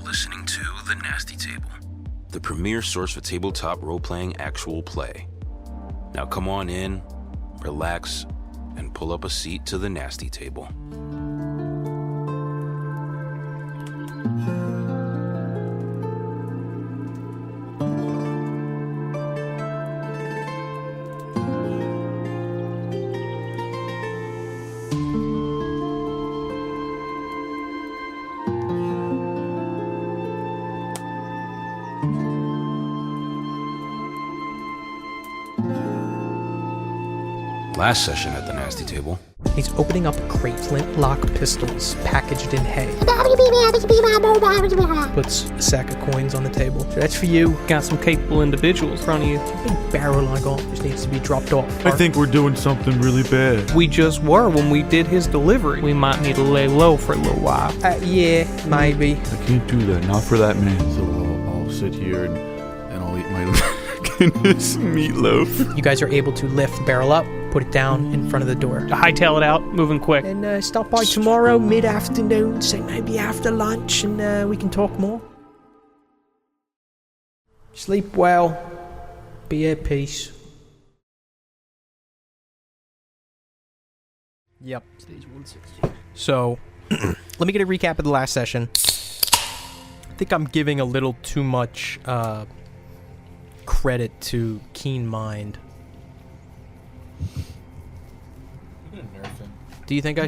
listening to The Nasty Table, the premier source for tabletop role-playing actual play. Now come on in, relax, and pull up a seat to The Nasty Table. Last session at The Nasty Table. He's opening up a crate, flintlock pistols packaged in hay. Puts a sack of coins on the table. So that's for you. Got some capable individuals in front of you. Big barrel I got just needs to be dropped off. I think we're doing something really bad. We just were when we did his delivery. We might need to lay low for a little while. Yeah, maybe. I can't do that, not for that man. So I'll sit here and I'll eat my goodness meatloaf. You guys are able to lift the barrel up, put it down in front of the door. Hightail it out, moving quick. And stop by tomorrow, mid-afternoon, say maybe after lunch, and we can talk more. Sleep well. Be at peace. Yep. Stage 160. So, let me get a recap of the last session. I think I'm giving a little too much credit to Keen Mind. Do you think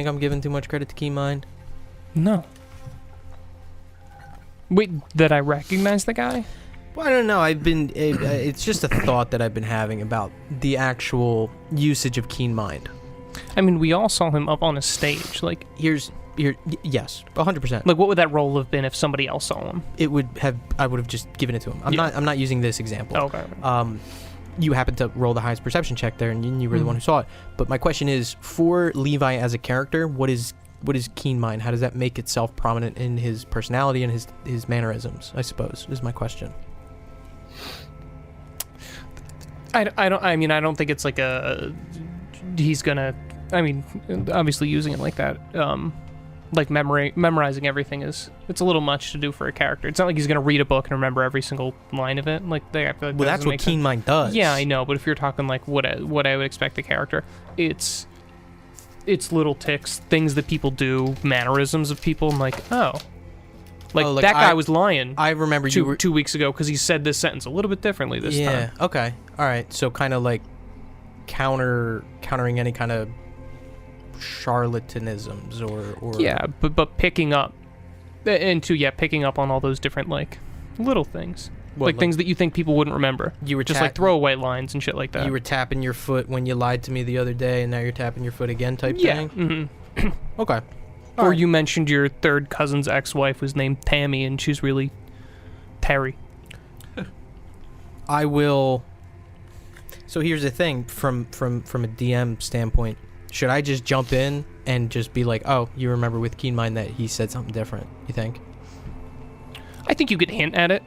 I'm giving too much credit to Keen Mind? No. Wait, did I recognize the guy? Well, I don't know. It's just a thought that I've been having about the actual usage of Keen Mind. I mean, we all saw him up on a stage. Like, Yes, 100%. like what would that role have been if somebody else saw him? I would have just given it to him. I'm not using this example. Oh, okay. You happened to roll the highest perception check there, and you were the one who saw it. But my question is, for Levi as a character, what is Keen Mind? How does that make itself prominent in his personality and his mannerisms, I suppose, is my question. I don't think it's like he's gonna, obviously using it like that, like memorizing everything it's a little much to do for a character. It's not like he's gonna read a book and remember every single line of it. Like, I feel like That's what Keen Mind does. Yeah, I know, but if you're talking like what I would expect a character, it's little ticks, things that people do, mannerisms of people. I'm like, that guy was lying. I remember two weeks ago because he said this sentence a little bit differently this time. Yeah. Okay. All right. So kind of like countering any kind of charlatanisms or yeah, but picking up on all those different like little things. Like things that you think people wouldn't remember. You were just like throwaway lines and shit like that. You were tapping your foot when you lied to me the other day, and now you're tapping your foot again type thing? Mm-hmm. Okay. Or you mentioned your third cousin's ex-wife was named Tammy, and she's really Terry. I will... So here's the thing, from a DM standpoint, should I just jump in and just be like, oh, you remember with Keen Mind that he said something different, you think? I think you could hint at it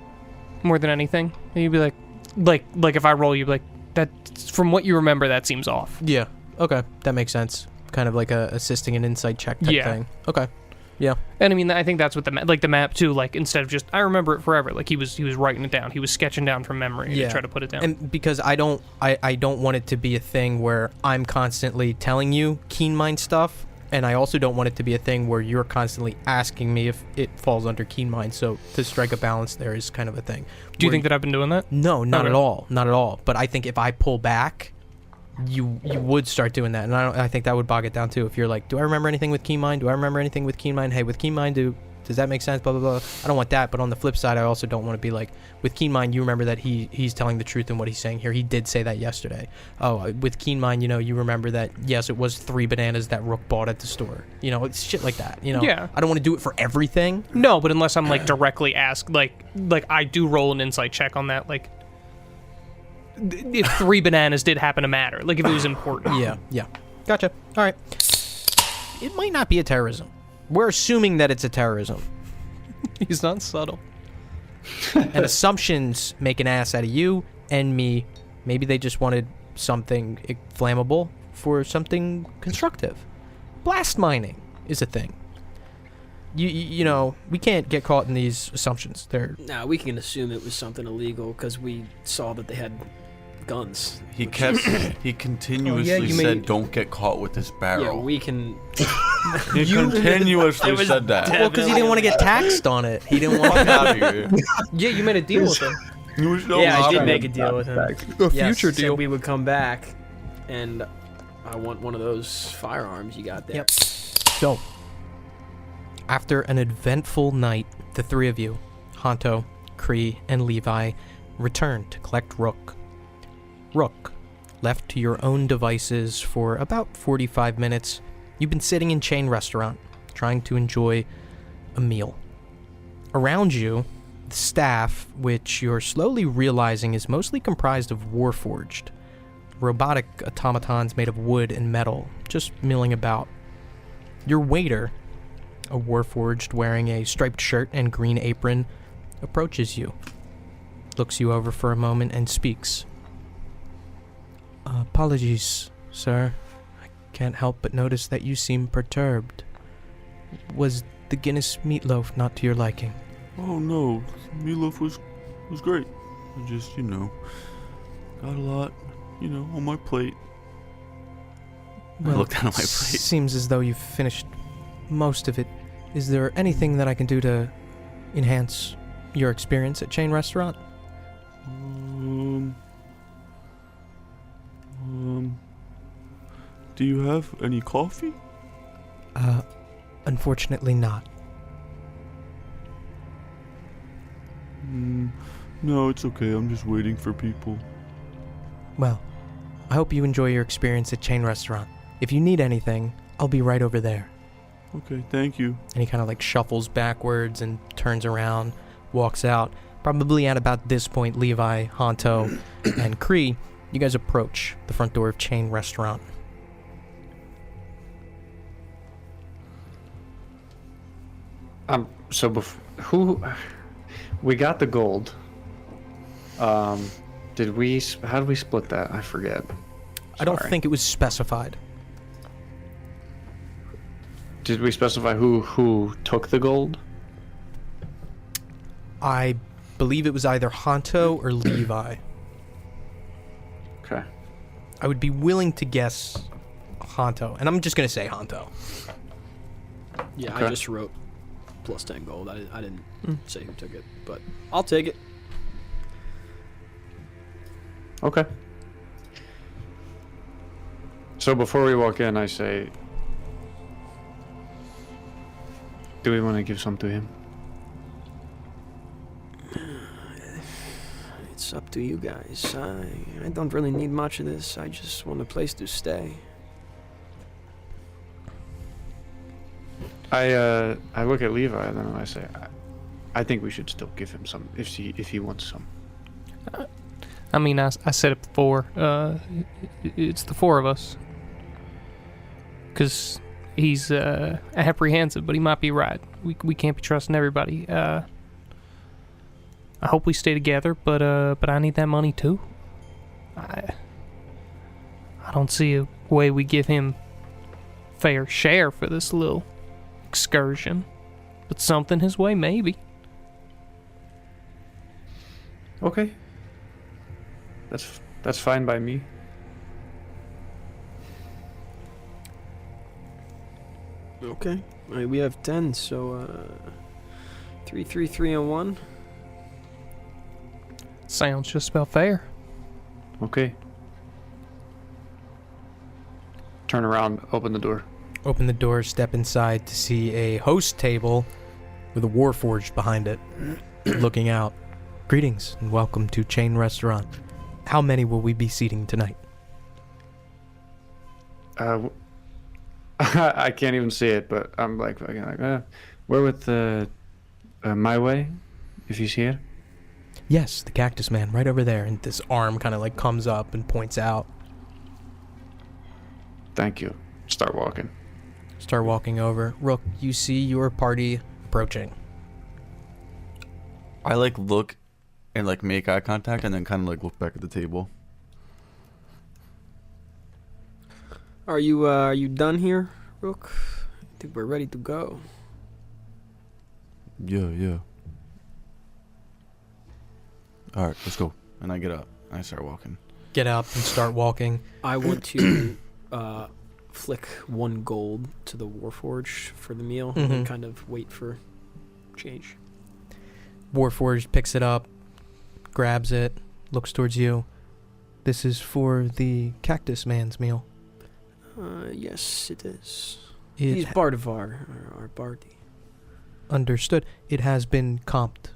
more than anything. And you'd be like if I roll, you'd be like, that from what you remember, that seems off. Yeah. Okay. That makes sense. Kind of like a assisting an insight check type thing. Okay. Yeah. And I mean, I think that's what the map too, like instead of just, I remember it forever, like he was writing it down. He was sketching down from memory to try to put it down. And because I don't want it to be a thing where I'm constantly telling you Keen Mind stuff, and I also don't want it to be a thing where you're constantly asking me if it falls under Keen Mind. So to strike a balance there is kind of a thing. Do you think that I've been doing that? No, not at all. Not at all. But I think if I pull back, you would start doing that, and I think that would bog it down too. If you're like, do I remember anything with Keen Mind? Do I remember anything with Keen Mind? Hey, with Keen Mind, does that make sense? Blah blah blah. I don't want that. But on the flip side, I also don't want to be like, with Keen Mind, you remember that he's telling the truth in what he's saying here. He did say that yesterday. Oh, with Keen Mind, you remember that yes, it was 3 bananas that Rook bought at the store. It's shit like that. Yeah. I don't want to do it for everything. No, but unless I'm like directly asked, like I do roll an insight check on that, like. If 3 bananas did happen to matter, like if it was important. Yeah. Gotcha. All right. It might not be a terrorism. We're assuming that it's a terrorism. He's not subtle. And assumptions make an ass out of you and me. Maybe they just wanted something flammable for something constructive. Blast mining is a thing. you know, we can't get caught in these assumptions. They're Nah, we can assume it was something illegal because we saw that they had guns. He continuously said, "Don't get caught with this barrel." Yeah, we can. He continuously It was said that. well, because he didn't want to get taxed on it. He didn't want Fuck to. out of here. Yeah, you made a deal with him. There was no Yeah, I did option. make a deal with him. A Yes, future said deal. we would come back, and I want one of those firearms you got there. Yep. So, after an eventful night, the three of you, Honto, Kree, and Levi, return to collect Rook. Rook, left to your own devices for about 45 minutes, you've been sitting in Chain Restaurant, trying to enjoy a meal. Around you, the staff, which you're slowly realizing is mostly comprised of Warforged, robotic automatons made of wood and metal, just milling about. Your waiter, a Warforged wearing a striped shirt and green apron, approaches you, looks you over for a moment, and speaks. Apologies, sir. I can't help but notice that you seem perturbed. Was the Guinness meatloaf not to your liking? Oh no, meatloaf was great. I just, got a lot, on my plate. I looked down at my plate. Seems as though you've finished most of it. Is there anything that I can do to enhance your experience at Chain Restaurant? Do you have any coffee? Unfortunately not. No, it's okay. I'm just waiting for people. Well, I hope you enjoy your experience at Chain Restaurant. If you need anything, I'll be right over there. Okay, thank you. And he kind of like shuffles backwards and turns around, walks out. Probably at about this point, Levi, Honto, and Kree, you guys approach the front door of Chain Restaurant. So who? We got the gold. How did we split that? I forget. I don't Sorry. think it was specified. Did we specify who took the gold? I believe it was either Honto or Levi. Okay. I would be willing to guess Honto, and I'm just gonna say Honto. Yeah, Okay. I just wrote plus 10 gold. I didn't say who took it, but I'll take it. Okay. So before we walk in, I say, do we want to give some to him? It's up to you guys. I don't really need much of this. I just want a place to stay. I look at Levi and then I say, I think we should still give him some if he wants some. I mean, I said it before. It's the four of us. Because he's apprehensive, but he might be right. We can't be trusting everybody. I hope we stay together, but I need that money too. I don't see a way we give him fair share for this little excursion, but something his way maybe. Okay. That's fine by me. Okay. We have 10, so 3, 3, 3, and 1. Sounds just about fair. Okay. Turn around, open the door. Open the door, step inside to see a host table with a Warforged behind it, looking out. Greetings and welcome to Chain Restaurant. How many will we be seating tonight? I can't even see it, but I'm like we're with my way, if he's here. Yes, the Cactus Man right over there, and this arm kind of like comes up and points out. Thank you. Start walking. Start walking over. Rook, you see your party approaching. I look and make eye contact and then kind of look back at the table. Are you done here, Rook? I think we're ready to go. Yeah. All right, let's go. And I get up. I start walking. Get up and start walking. I want to flick 1 gold to the Warforge for the meal and then Mhm. kind of wait for change. Warforged picks it up, grabs it, looks towards you. This is for the Cactus Man's meal. Yes, it is. It He's part of our party. understood. It has been comped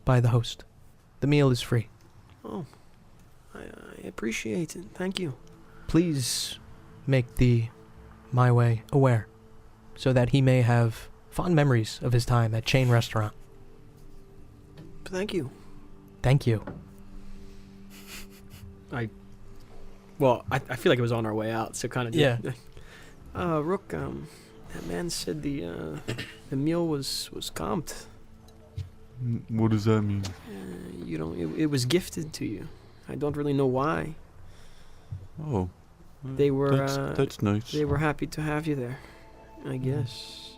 by the host. The meal is free. Oh, I appreciate it. Thank you. Please make the My Way aware so that he may have fond memories of his time at Chain Restaurant. Thank you. Thank you. Well, I feel like it was on our way out, so kind of. Yeah. Rook, that man said the meal was comped. What does that mean? It was gifted to you. I don't really know why. Oh. They were, That's nice. They were happy to have you there, I guess.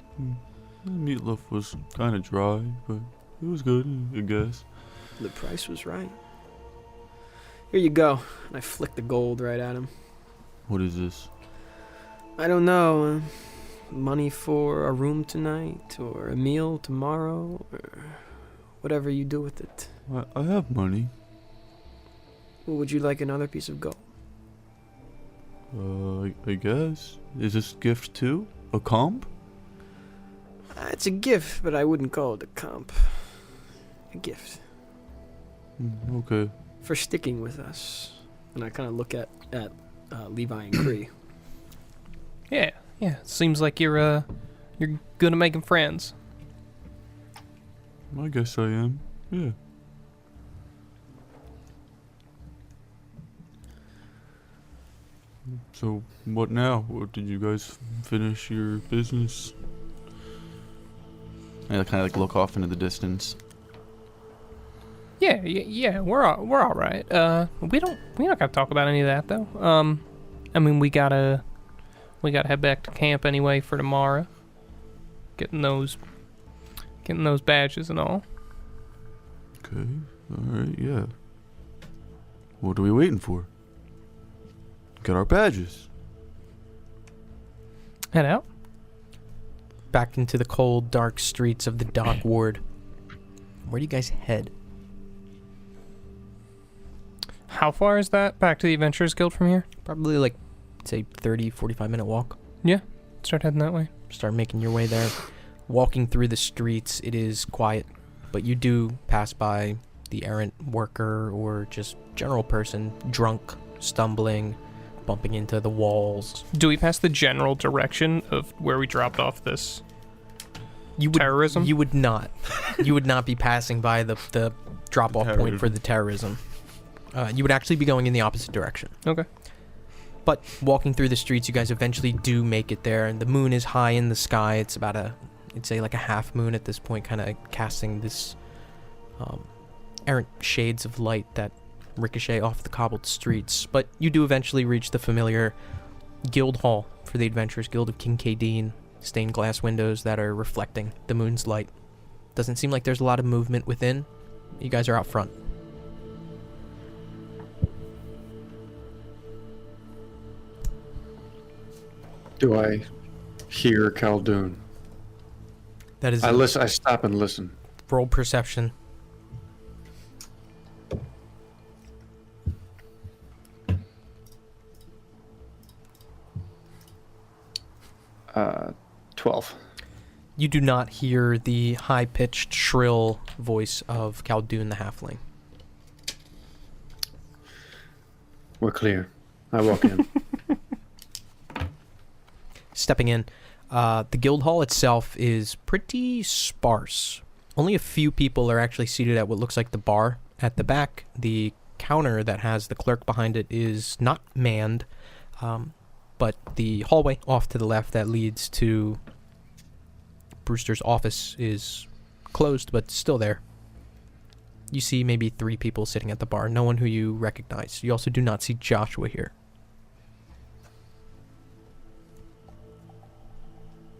The meatloaf was kind of dry, but it was good, I guess. The price was right. Here you go. And I flick the gold right at him. What is this? I don't know. Money for a room tonight, or a meal tomorrow, or whatever you do with it. I have money. Well, would you like another piece of gold? I guess. Is this gift too? A comp? It's a gift, but I wouldn't call it a comp. A gift. Okay. For sticking with us. And I kind of look at Levi and Cree. Yeah. Seems like you're good at making friends. I guess I am. Yeah. So, what now? What, did you guys finish your business? I kind of look off into the distance. Yeah. We're all right. We not gotta talk about any of that though. I mean, we gotta head back to camp anyway for tomorrow. Getting those badges and all. Okay. Alright, yeah. What are we waiting for? Get our badges. Head out. Back into the cold, dark streets of the dock ward. Where do you guys head? How far is that back to the Adventurers Guild from here? Probably like, say, 30, 45-minute walk. Start heading that way. Start making your way there. Walking through the streets, it is quiet, but you do pass by the errant worker or just general person, drunk, stumbling, bumping into the walls. Do we pass the general direction of where we dropped off this terrorism? You would not. You would not be passing by the drop-off point for the terrorism. You would actually be going in the opposite direction. Okay. But walking through the streets, you guys eventually do make it there, and the moon is high in the sky. It's about I'd say like a half moon at this point, kind of casting this errant shades of light that ricochet off the cobbled streets. But you do eventually reach the familiar guild hall for the Adventurers Guild of Kincaidine. Stained glass windows that are reflecting the moon's light. Doesn't seem like there's a lot of movement within. You guys are out front. Do I hear Khaldun? That is I listen. I stop and listen. roll perception. Uh, 12. You do not hear the high-pitched, shrill voice of Khaldun the Halfling. We're clear. I walk in. Stepping in, the guild hall itself is pretty sparse. Only a few people are actually seated at what looks like the bar at the back. The counter that has the clerk behind it is not manned, but the hallway off to the left that leads to Bruster's office is closed, but still there. You see maybe 3 people sitting at the bar, no one who you recognize. You also do not see Joshua here.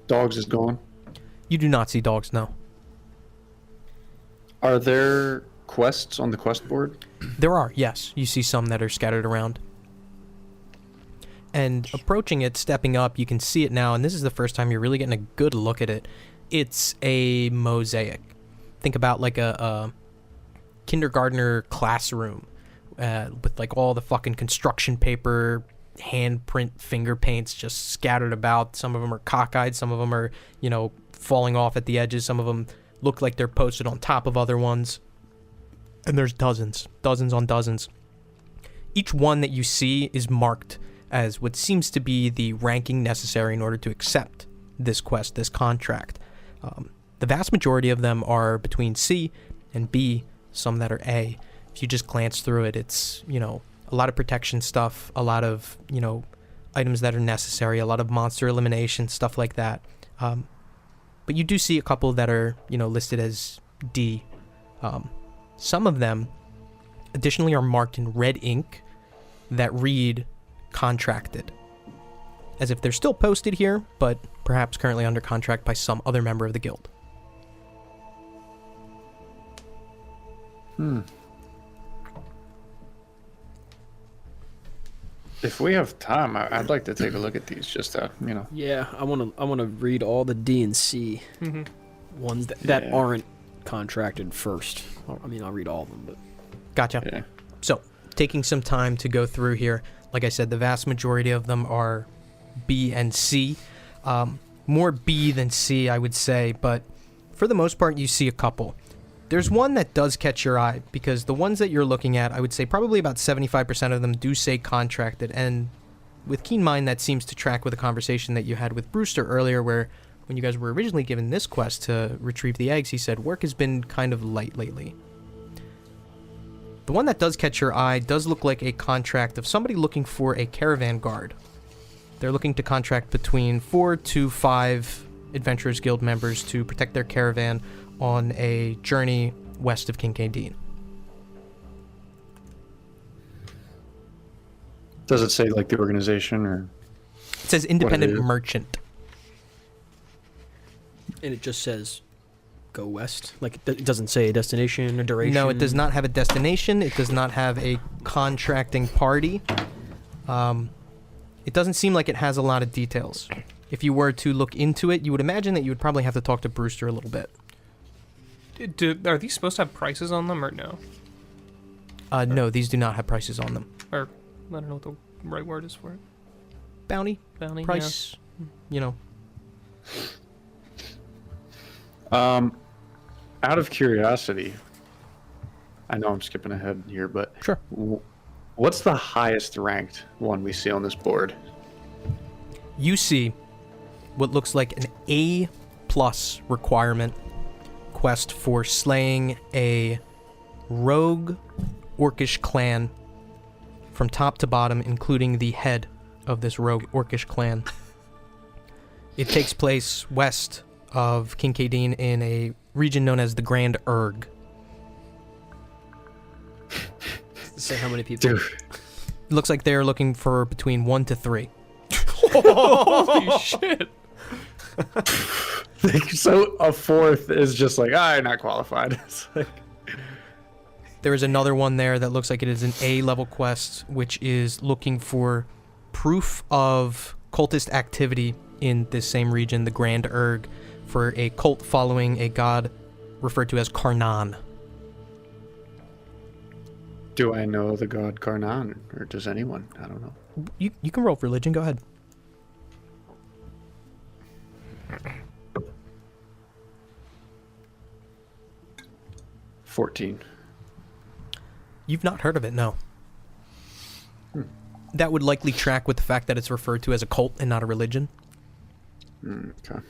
Dogs is gone. You do not see dogs, no. Are there quests on the quest board? There are, yes. You see some that are scattered around. And approaching it, stepping up, you can see it now, and this is the first time you're really getting a good look at it. It's a mosaic. Think about like a kindergartner classroom with like all the fucking construction paper, handprint finger paints just scattered about. Some of them are cockeyed, some of them are, falling off at the edges. Some of them look like they're posted on top of other ones. And there's dozens on dozens. Each one that you see is marked as what seems to be the ranking necessary in order to accept this quest, this contract. The vast majority of them are between C and B, some that are A. If you just glance through it, it's, a lot of protection stuff, a lot of, items that are necessary, a lot of monster elimination, stuff like that. But you do see a couple that are, listed as D. Some of them, additionally, are marked in red ink that read contracted, as if they're still posted here, but perhaps currently under contract by some other member of the guild. If we have time, I'd like to take a look at these. Just Yeah, I wanna read all the D and C ones that Yeah. aren't contracted first. I mean, I'll read all of them, but Gotcha. Yeah. So, taking some time to go through here. Like I said, the vast majority of them are B and C. More B than C, I would say, but for the most part, you see a couple. There's one that does catch your eye, because the ones that you're looking at, I would say probably about 75% of them do say contracted, and with Keen Mind, that seems to track with a conversation that you had with Bruster earlier, where when you guys were originally given this quest to retrieve the eggs, he said work has been kind of light lately. The one that does catch your eye does look like a contract of somebody looking for a caravan guard. They're looking to contract between 4 to 5 Adventurers Guild members to protect their caravan on a journey west of Kincaidine. Does it say like the organization or? It says independent is? merchant. and it just says go west. Like it doesn't say a destination or duration. No, it does not have a destination. It does not have a contracting party. It doesn't seem like it has a lot of details. If you were to look into it, you would imagine that you would probably have to talk to Bruster a little bit. Are these supposed to have prices on them or no? No, these do not have prices on them. Or I don't know what the right word is for it. Bounty, Bounty, price, you know. Out of curiosity, I know I'm skipping ahead here, but Sure. What's the highest ranked one we see on this board? You see what looks like an A+ requirement quest for slaying a rogue orcish clan from top to bottom, including the head of this rogue orcish clan. It takes place west of Kincaidine in a region known as the Grand Erg. Say how many people. Dude. It looks like they're looking for between 1 to 3. Holy shit! So a fourth is just like, not qualified. It's like, There is another one there that looks like it is an A-level quest, which is looking for proof of cultist activity in this same region, the Grand Erg, for a cult following a god referred to as Karnan. do I know the god Karnan, or does anyone? I don't know. You can roll religion, go ahead. $14. You've not heard of it, no. That would likely track with the fact that it's referred to as a cult and not a religion. Okay.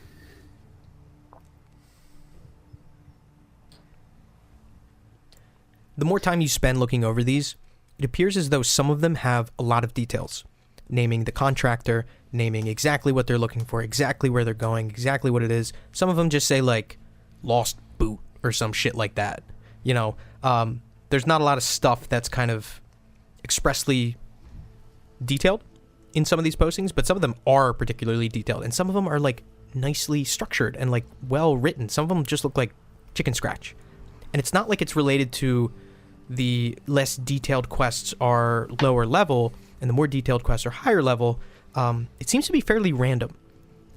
The more time you spend looking over these, it appears as though some of them have a lot of details, naming the contractor, naming exactly what they're looking for, exactly where they're going, exactly what it is. Some of them just say, like, lost boot or some shit like that. You know, there's not a lot of stuff that's kind of expressly detailed in some of these postings, but some of them are particularly detailed, and some of them are, like, nicely structured and, like, well written. Some of them just look like chicken scratch. And it's not like it's related to the less detailed quests are lower level and the more detailed quests are higher level. It seems to be fairly random.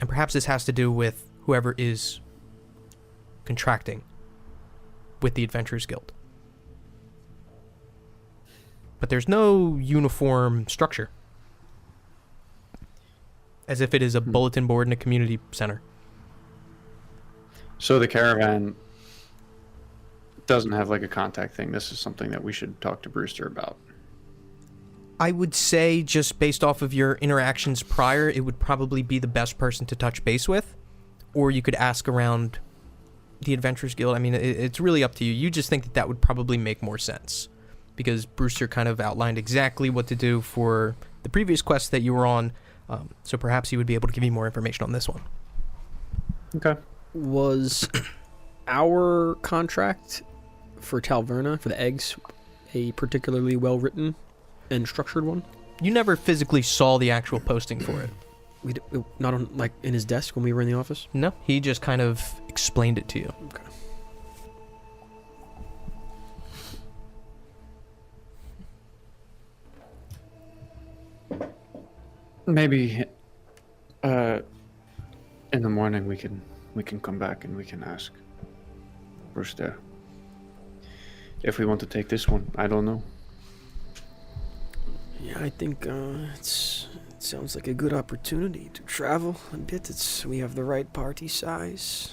And perhaps this has to do with whoever is contracting with the Adventurers Guild. But there's no uniform structure. As if it is a bulletin board in a community center. So the caravan doesn't have like a contact thing. This is something that we should talk to Bruster about. I would say, just based off of your interactions prior, it would probably be the best person to touch base with. Or you could ask around the Adventurers Guild. I mean, it's really up to you. You just think that that would probably make more sense. Because Bruster kind of outlined exactly what to do for the previous quest that you were on. So perhaps he would be able to give you more information on this one. Okay. Was our contract for Talverna, for the eggs, a particularly well-written and structured one? You never physically saw the actual posting for it. Not on, like, in his desk when we were in the office? No, he just kind of explained it to you. Okay. Maybe in the morning we can come back and we can ask Bruster if we want to take this one. I don't know. Yeah, I think it sounds like a good opportunity to travel a bit. We have the right party size.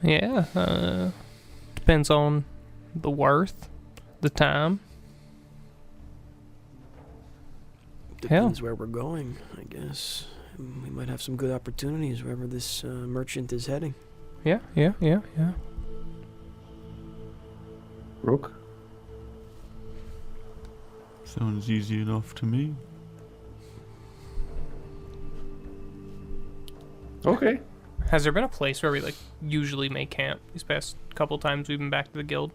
Yeah, depends on the worth, the time. Depends where we're going, I guess. We might have some good opportunities wherever this merchant is heading. Yeah. Rook? Sounds easy enough to me. Okay. Has there been a place where we like usually make camp? These past couple times we've been back to the guild.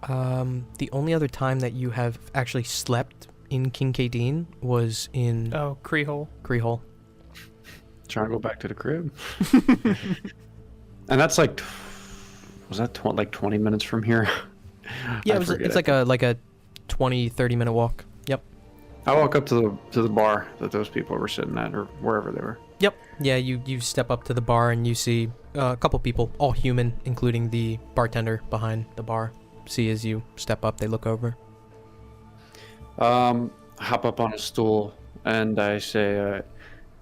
The only other time that you have actually slept in Kincaidine was in Creehole. Creehole. Trying to go back to the crib. And that's like, was that like 20 minutes from here? Yeah, it's like a 20, 30-minute walk. Yep. I walk up to the bar that those people were sitting at, or wherever they were. Yep. Yeah, you step up to the bar and you see a couple people, all human, including the bartender behind the bar. See as you step up, they look over. Hop up on a stool and I say,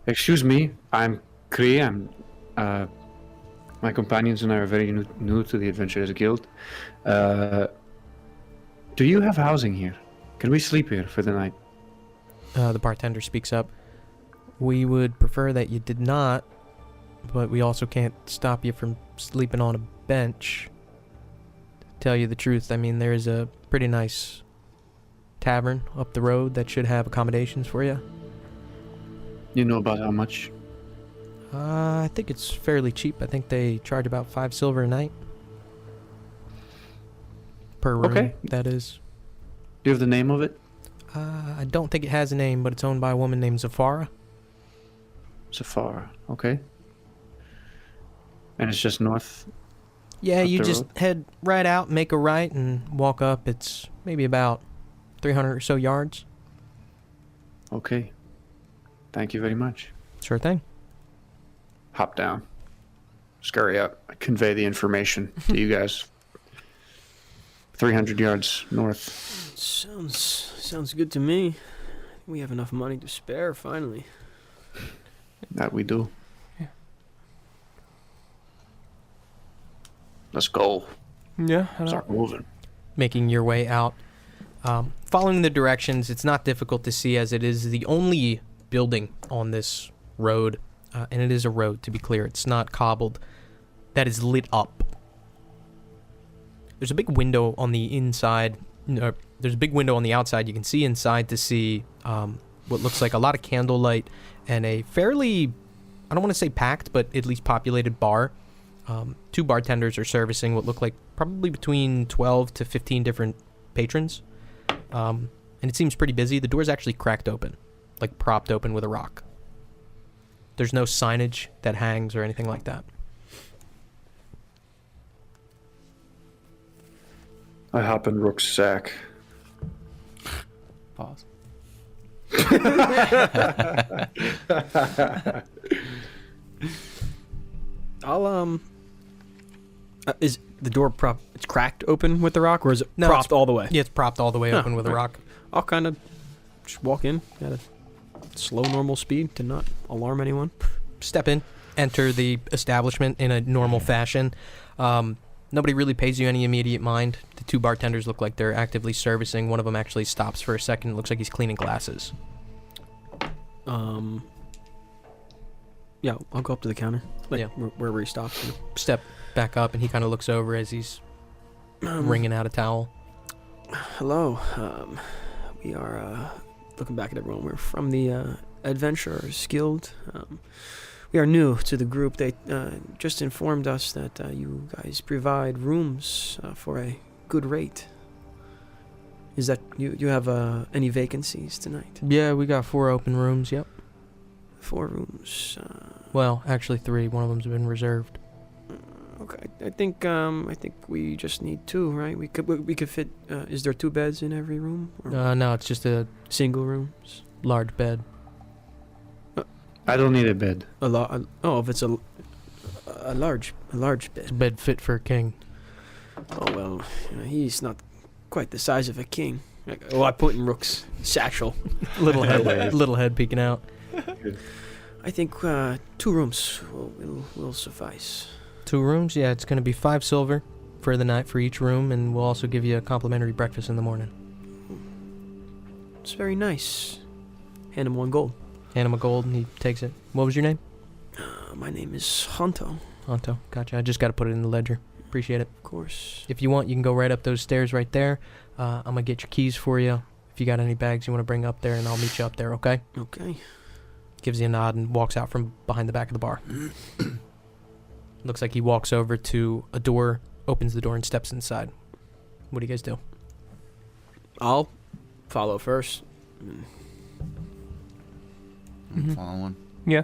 excuse me, I'm Kree. My companions and I are very new to the Adventurers Guild. Do you have housing here? Can we sleep here for the night? The bartender speaks up. We would prefer that you did not, but we also can't stop you from sleeping on a bench. To tell you the truth, I mean, there's a pretty nice tavern up the road that should have accommodations for you. You know about how much? I think it's fairly cheap. I think they charge about 5 silver a night. Per room, Okay. that is. Do you have the name of it? I don't think it has a name, but it's owned by a woman named Zafara. Safara. Okay. And it's just north? Yeah, Up you the just road? head right out, make a right, and walk up. It's maybe about 300 or so yards. Okay. Thank you very much. Sure thing. Hop down. Scurry up. I convey the information to you guys. 300 yards north. Sounds good to me. We have enough money to spare, finally. That we do. Yeah. Let's go. Yeah. Start moving. Making your way out. Following the directions, it's not difficult to see as it is the only building on this road, and it is a road, to be clear. It's not cobbled, that is lit up. There's a big window on the inside. There's a big window on the outside. You can see inside to see what looks like a lot of candlelight and a fairly, I don't want to say packed, but at least populated bar. 2 bartenders are servicing what look like probably between 12 to 15 different patrons. And it seems pretty busy. The door's actually cracked open, like propped open with a rock. There's no signage that hangs or anything like that. I hop in Rook's sack. Pause. I'll is the door it's cracked open with the rock, or is it No, propped it's- all the way? Yeah, it's propped all the way open with a rock. I'll kind of just walk in at a slow, normal speed to not alarm anyone. Step in, enter the establishment in a normal fashion. Nobody really pays you any immediate mind. The two bartenders look like they're actively servicing. One of them actually stops for a second. It looks like he's cleaning glasses. Yeah, I'll go up to the counter, like Yeah. wherever he stops. You Step back up, and he kind of looks over as he's know. wringing out a towel. Hello. We are looking back at everyone. We're from the Adventurers Guild. We are new to the group. They just informed us that you guys provide rooms for a good rate. Is that you have any vacancies tonight? Yeah, we got 4 open rooms. Yep. 4 rooms. Well, actually 3. One of them's been reserved. Okay, I think we just need 2, right? We could fit. Is there 2 beds in every room? Or No, it's just a single rooms. large bed. I don't need a bed. If it's a large bed. It's a bed fit for a king. Oh well, he's not quite the size of a king. I put in Rook's satchel. Little head peeking out. I think 2 rooms will suffice. 2 rooms? Yeah, it's going to be 5 silver for the night for each room, and we'll also give you a complimentary breakfast in the morning. It's very nice. Hand him 1 gold. Hand him a gold, and he takes it. What was your name? My name is Honto. Honto. Gotcha. I just got to put it in the ledger. Appreciate it. Of course. If you want, you can go right up those stairs right there. I'm going to get your keys for you. If you got any bags you want to bring up there, and I'll meet you up there, okay? Okay. Gives you a nod and walks out from behind the back of the bar. Looks like he walks over to a door, opens the door, and steps inside. What do you guys do? I'll follow first. I'm following. Yeah.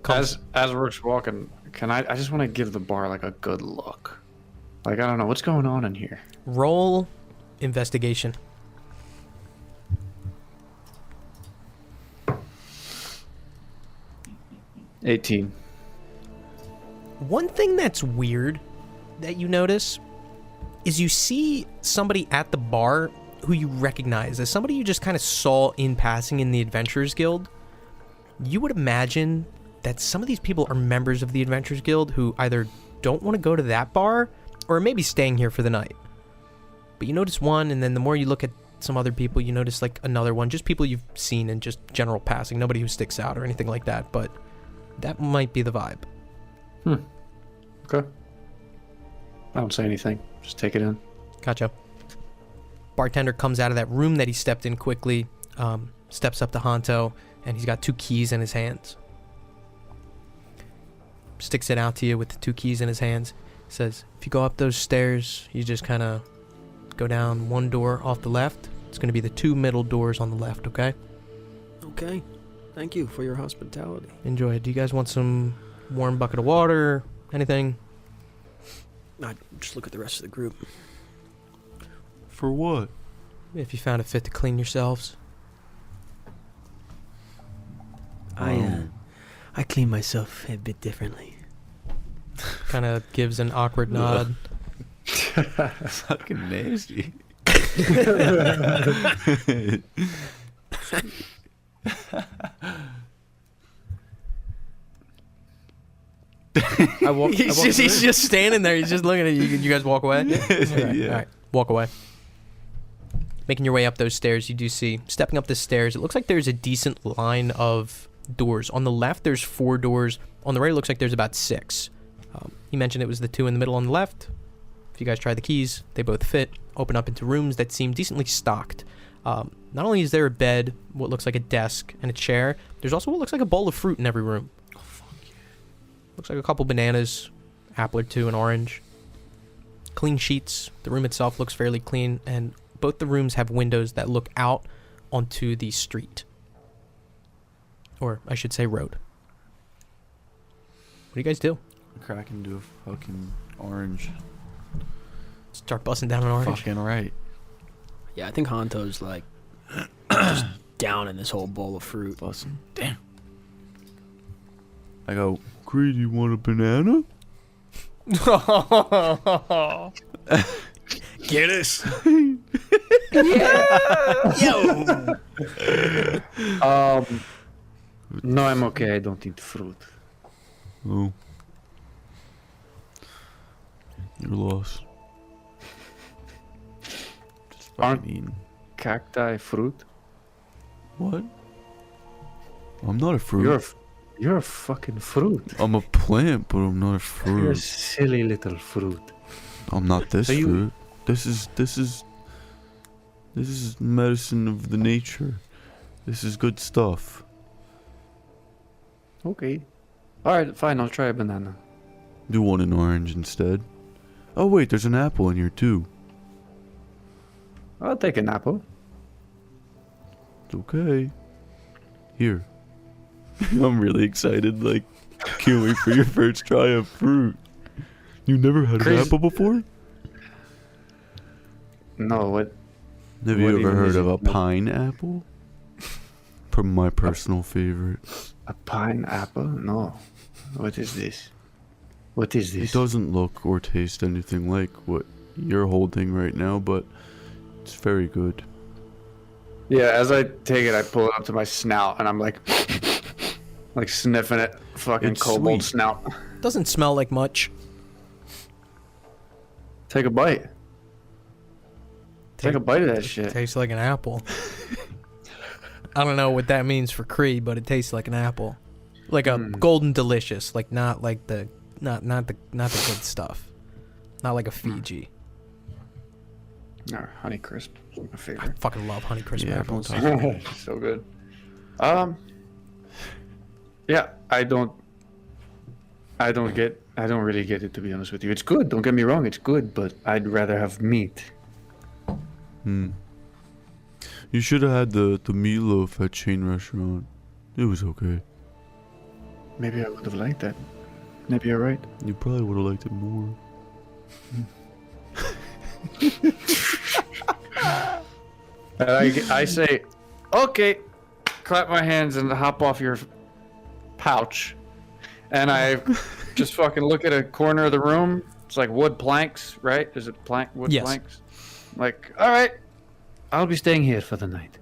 As Rook's walking, I just want to give the bar like a good look. Like, I don't know what's going on in here. Roll investigation. 18. One thing that's weird that you notice is you see somebody at the bar who you recognize as somebody you just kind of saw in passing in the Adventurers Guild. You would imagine that some of these people are members of the Adventurers Guild who either don't want to go to that bar or maybe staying here for the night. But you notice one, and then the more you look at some other people, you notice like another one, just people you've seen in just general passing, nobody who sticks out or anything like that, but that might be the vibe. Okay. I don't say anything. Just take it in. Gotcha. Bartender comes out of that room that he stepped in quickly, steps up to Honto, and he's got 2 keys in his hands. Sticks it out to you with the 2 keys in his hands. Says, if you go up those stairs, you just kind of go down 1 door off the left. It's going to be the 2 middle doors on the left, okay? Okay. Thank you for your hospitality. Enjoy it. Do you guys want some warm bucket of water? Anything? I just look at the rest of the group. For what? If you found it fit to clean yourselves. I clean myself a bit differently. Kind of gives an awkward nod. Fucking nasty. He's just standing there. He's just looking at you. You guys walk away? Yeah. All right. Walk away. Making your way up those stairs, you do see, stepping up the stairs, it looks like there's a decent line of doors. On the left, there's 4 doors. On the right, it looks like there's about 6. He mentioned it was the 2 in the middle on the left. If you guys try the keys, they both fit. Open up into rooms that seem decently stocked. Not only is there a bed, what looks like a desk, and a chair, there's also what looks like a bowl of fruit in every room. Oh, fuck yeah. Looks like a couple bananas, apple or 2, and orange. Clean sheets. The room itself looks fairly clean, and both the rooms have windows that look out onto the street. Or, I should say, road. What do you guys do? Crack into a fucking orange. Start busting down an orange. Fucking right. Yeah, I think Hanto's like just down in this whole bowl of fruit. Busting. Damn. I go, Creed, you want a banana? Get us. No, I'm okay. I don't eat fruit. Oh. You're lost. Just Aren't- fucking eating. Cacti fruit? What? I'm not a fruit. You're a fucking fruit. I'm a plant, but I'm not a You're a fruit. silly little fruit. I'm not this So you- fruit. This is medicine of the nature. This is good stuff. Okay. Alright, fine. I'll try a banana. Do one an orange instead. Oh wait, there's an apple in here too. I'll take an apple. It's okay. Here. I'm really excited. Like, can't wait for your first try of fruit. You never had an Crazy- apple before? No, what? Have What you ever even heard is of it? a No. pineapple? From my personal favorite. A pineapple? No. What is this? What is It this? doesn't look or taste anything like what you're holding right now, but it's very good. Yeah, as I take it, I pull it up to my snout, and I'm like sniffing it. Fucking It's kobold sweet. snout. Doesn't smell like much. Take a bite. Take a bite of that shit. Tastes like an apple. I don't know what that means for Cree, but it tastes like an apple, like a golden delicious, like not like the not the good stuff, not like a Fiji. Oh, Honey Crisp is my I favorite. fucking love Honeycrisp Yeah, apples. So good. Yeah, I don't really get it, to be honest with you. It's good. Don't get me wrong. It's good, but I'd rather have meat. You should have had the meatloaf at chain restaurant. It was okay. Maybe I would have liked that. Maybe you're right. You probably would have liked it more. And I say, okay, clap my hands and hop off your pouch. And I just fucking look at a corner of the room. It's like wood planks, right? Is it wood Yes. planks? Like, all right, I'll be staying here for the night.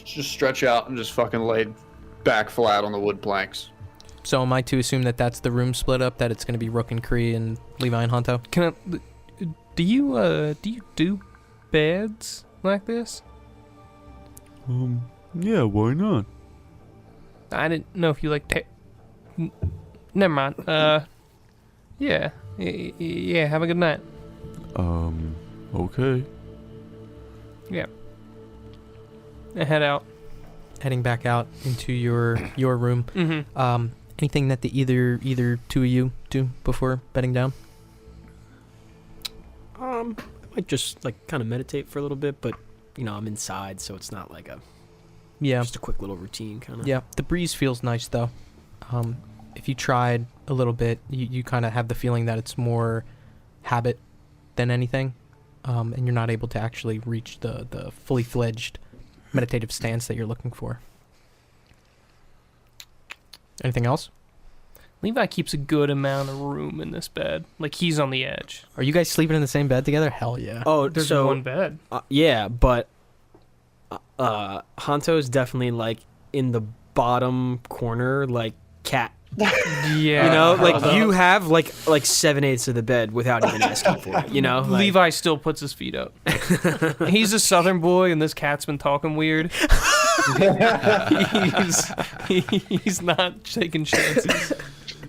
Just stretch out and just fucking lay back flat on the wood planks. So am I to assume that that's the room split up? That it's going to be Rook and Cree and Levi and Hunto? Can I? Do you do beds like this? Yeah, why not? I didn't know if you like. Never mind. Yeah. Yeah. Have a good night. Okay. Yeah. I head out. Heading back out into your room. Mm-hmm. Anything that the either two of you do before bedding down? I might just like kind of meditate for a little bit, but you know I'm inside, so it's not like just a quick little routine kind of. Yeah, the breeze feels nice though. If you tried a little bit, you kind of have the feeling that it's more habit than anything, and you're not able to actually reach the fully fledged meditative stance that you're looking for. Anything else? Levi keeps a good amount of room in this bed. Like he's on the edge. Are you guys sleeping in the same bed together? Hell yeah. Oh, There's so one bed. yeah, but Hanto is definitely like in the bottom corner, like cat. Yeah. You know, like you have like 7/8 of the bed without even asking for it. You know, like, Levi still puts his feet up. He's a southern boy, and this cat's been talking weird. he's not taking chances.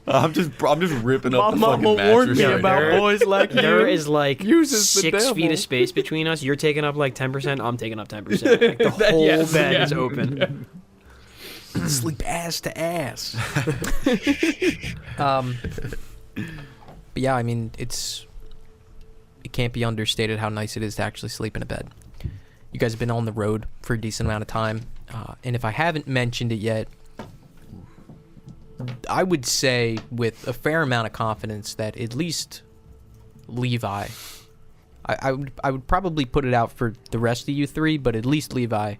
I'm just ripping up the My fucking mama warned mattress me right about there. boys like there you. is like Uses the 6 feet devil. of space between us. You're taking up like 10%. I'm taking up 10%. Like, the whole Yes, bed yeah. is open. Sleep ass to ass. But yeah, I mean, it can't be understated how nice it is to actually sleep in a bed. You guys have been on the road for a decent amount of time, and if I haven't mentioned it yet, I would say with a fair amount of confidence that at least Levi I would probably put it out for the rest of you three, but at least Levi,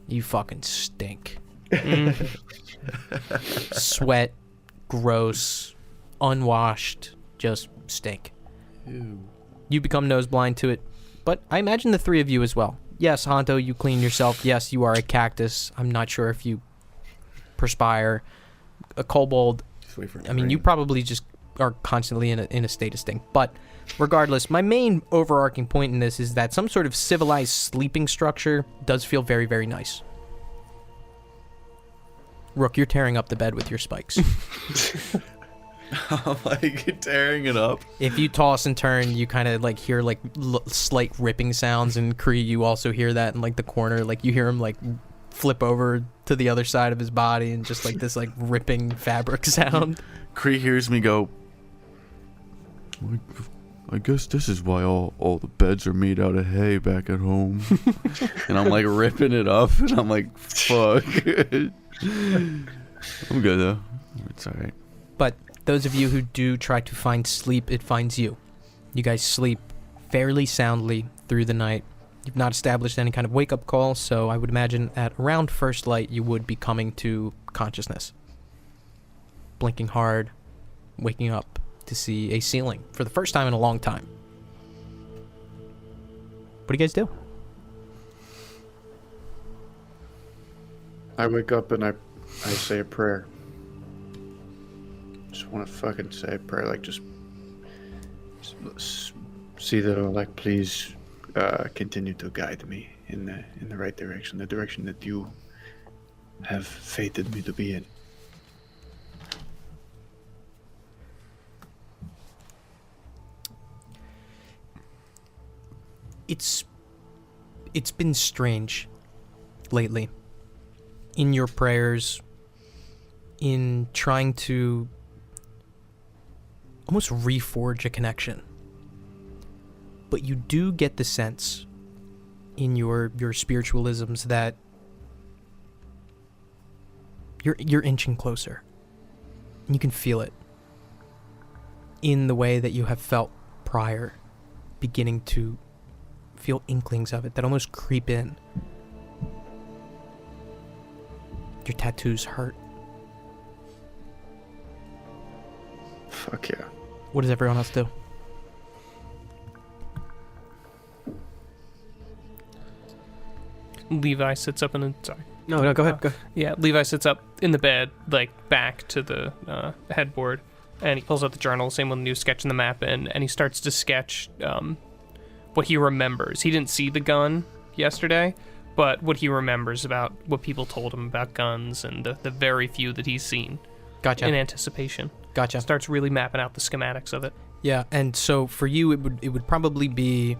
you fucking stink. Sweat, gross, unwashed, just stink. Ew. You become nose blind to it, but I imagine the three of you as well. Yes, Honto, you clean yourself. Yes, you are a cactus. I'm not sure if you perspire. A kobold, Just wait for it to I mean, rain. you probably just are constantly in a state of stink. But regardless, my main overarching point in this is that some sort of civilized sleeping structure does feel very, very nice. Rook, you're tearing up the bed with your spikes. I'm like tearing it up. If you toss and turn, you kind of like hear like slight ripping sounds, and Kree, you also hear that in like the corner. Like you hear him like flip over to the other side of his body, and just like this like ripping fabric sound. Kree hears me go, I guess this is why all the beds are made out of hay back at home. And I'm like ripping it up, and I'm like, fuck. I'm good though. It's alright. But those of you who do try to find sleep, it finds you. You guys sleep fairly soundly through the night. You've not established any kind of wake-up call, so I would imagine at around first light you would be coming to consciousness. Blinking hard, waking up to see a ceiling for the first time in a long time. What do you guys do? I wake up and I say a prayer. Just want to fucking say a prayer, like just see that, like, please continue to guide me in the right direction, the direction that you have fated me to be in. It's been strange lately. In your prayers, in trying to almost reforge a connection. But you do get the sense in your spiritualisms that you're inching closer. And you can feel it in the way that you have felt prior, beginning to feel inklings of it that almost creep in. Your tattoos hurt. Fuck yeah. What does everyone else do? Levi sits up in the... Sorry. No, go ahead. Go. Yeah, Levi sits up in the bed, like, back to the headboard, and he pulls out the journal, same with the new sketch in the map, and he starts to sketch what he remembers. He didn't see the gun yesterday, but what he remembers about what people told him about guns and the very few that he's seen. Gotcha. In anticipation. Gotcha. Starts really mapping out the schematics of it. Yeah, and so for you, it would probably be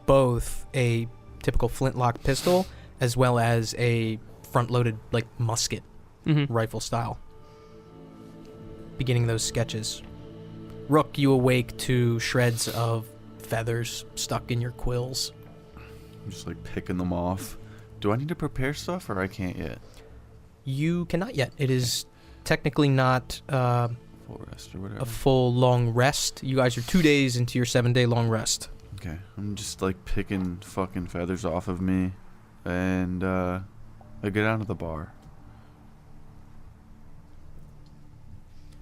both a typical flintlock pistol as well as a front-loaded like musket rifle style. Beginning those sketches. Rook, you awake to shreds of feathers stuck in your quills. I'm just like picking them off. Do I need to prepare stuff, or I can't yet? You cannot yet. It is technically not Full rest or whatever. a full long rest. You guys are 2 days into your 7-day long rest. Okay, I'm just like picking fucking feathers off of me, and I get out of the bar.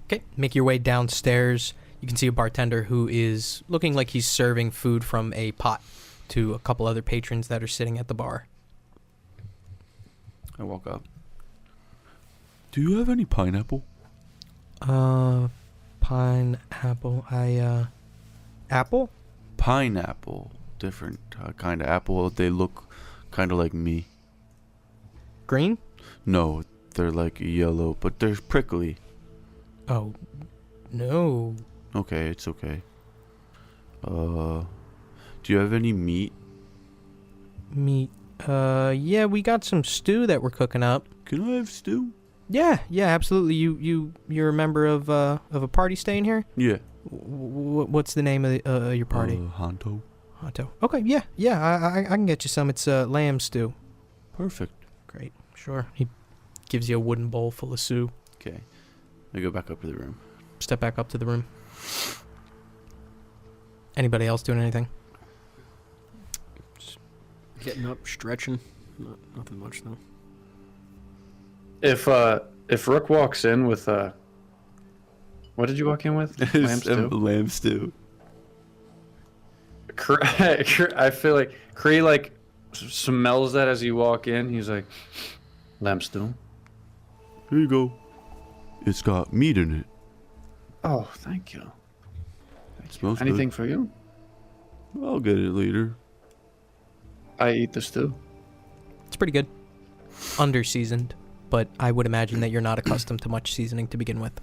Okay, make your way downstairs. You can see a bartender who is looking like he's serving food from a pot to a couple other patrons that are sitting at the bar. I walk up. Do you have any pineapple? Pineapple. Apple? Pineapple. Different kind of apple. They look kind of like me. Green? No, they're like yellow, but they're prickly. Oh, no. Okay, it's okay. Do you have any meat? Meat. Yeah, we got some stew that we're cooking up. Can I have stew? Yeah, absolutely. You're a member of a party staying here? Yeah. What's the name of your party? Honto. Honto. Okay, yeah. I can get you some. It's lamb stew. Perfect. Great. Sure. He gives you a wooden bowl full of stew. Okay. I go back up to the room. Step back up to the room. Anybody else doing anything? Getting up, stretching. Nothing much though. If Rook walks in with what did you walk in with? Lamb stew. Lamb stew. I feel like Kree like smells that as you walk in. He's like, lamb stew. Here you go. It's got meat in it. Oh, thank you. Smells Anything good. for you? I'll get it later. I eat the stew. It's pretty good. Under-seasoned, but I would imagine that you're not accustomed to much seasoning to begin with.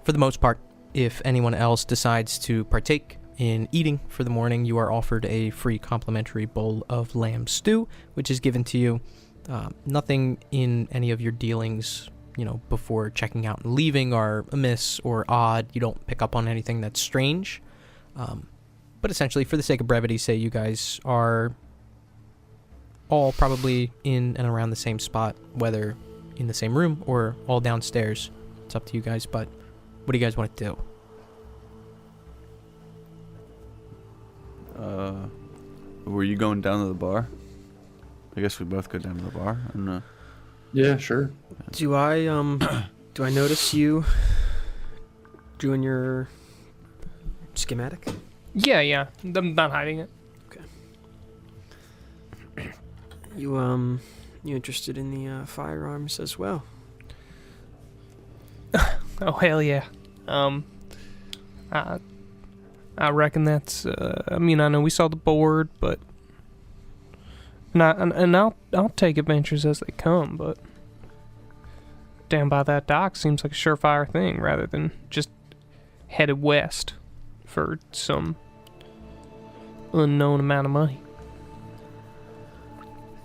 For the most part, if anyone else decides to partake in eating for the morning, you are offered a free complimentary bowl of lamb stew, which is given to you. Nothing in any of your dealings, before checking out and leaving are amiss or odd. You don't pick up on anything that's strange. But essentially, for the sake of brevity, say you guys are all probably in and around the same spot, whether in the same room or all downstairs. It's up to you guys, but what do you guys want to do? Were you going down to the bar? I guess we both go down to the bar. Yeah, sure. Do I notice you doing your schematic? Yeah. I'm not hiding it. You interested in the firearms as well? Oh hell yeah. I reckon that's. I know we saw the board, but I'll take adventures as they come. But down by that dock seems like a surefire thing, rather than just headed west for some unknown amount of money.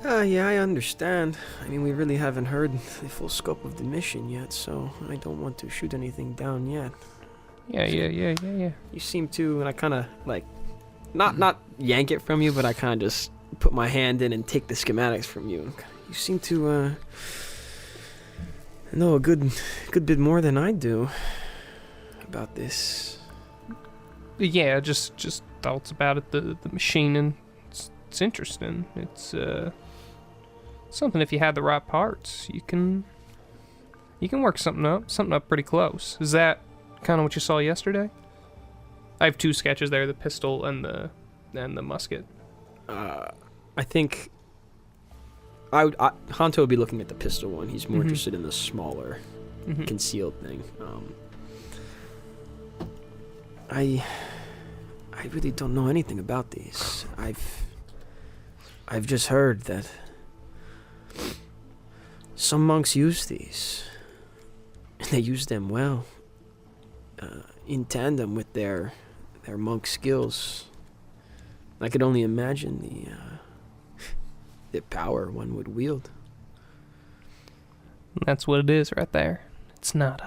Yeah, I understand. We really haven't heard the full scope of the mission yet, so I don't want to shoot anything down yet. Yeah. You seem to, and I kind of not yank it from you, but I kind of just put my hand in and take the schematics from you. You seem to know a good bit more than I do about this. Yeah, just thoughts about it. The machining, it's interesting. It's something. If you had the right parts, you can work something up pretty close. Is that kind of what you saw yesterday? I have two sketches there: the pistol and the musket. I think Hanto would be looking at the pistol one. He's more interested in the smaller, concealed thing. I really don't know anything about these. I've just heard that some monks use these, and they use them well, in tandem with their monk skills. I could only imagine the power one would wield. That's what it is right there. It's not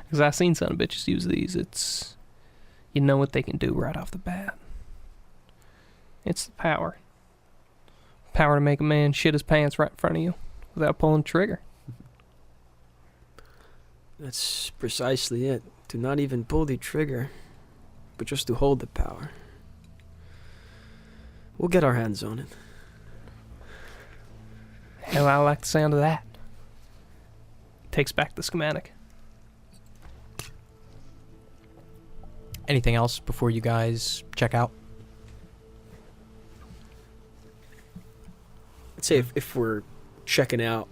because I've seen some bitches use these. It's, you know what they can do right off the bat. It's the power. Power to make a man shit his pants right in front of you without pulling the trigger. That's precisely it. To not even pull the trigger, but just to hold the power. We'll get our hands on it. Hell, I like the sound of that. Takes back the schematic. Anything else before you guys check out? I'd say if we're checking out,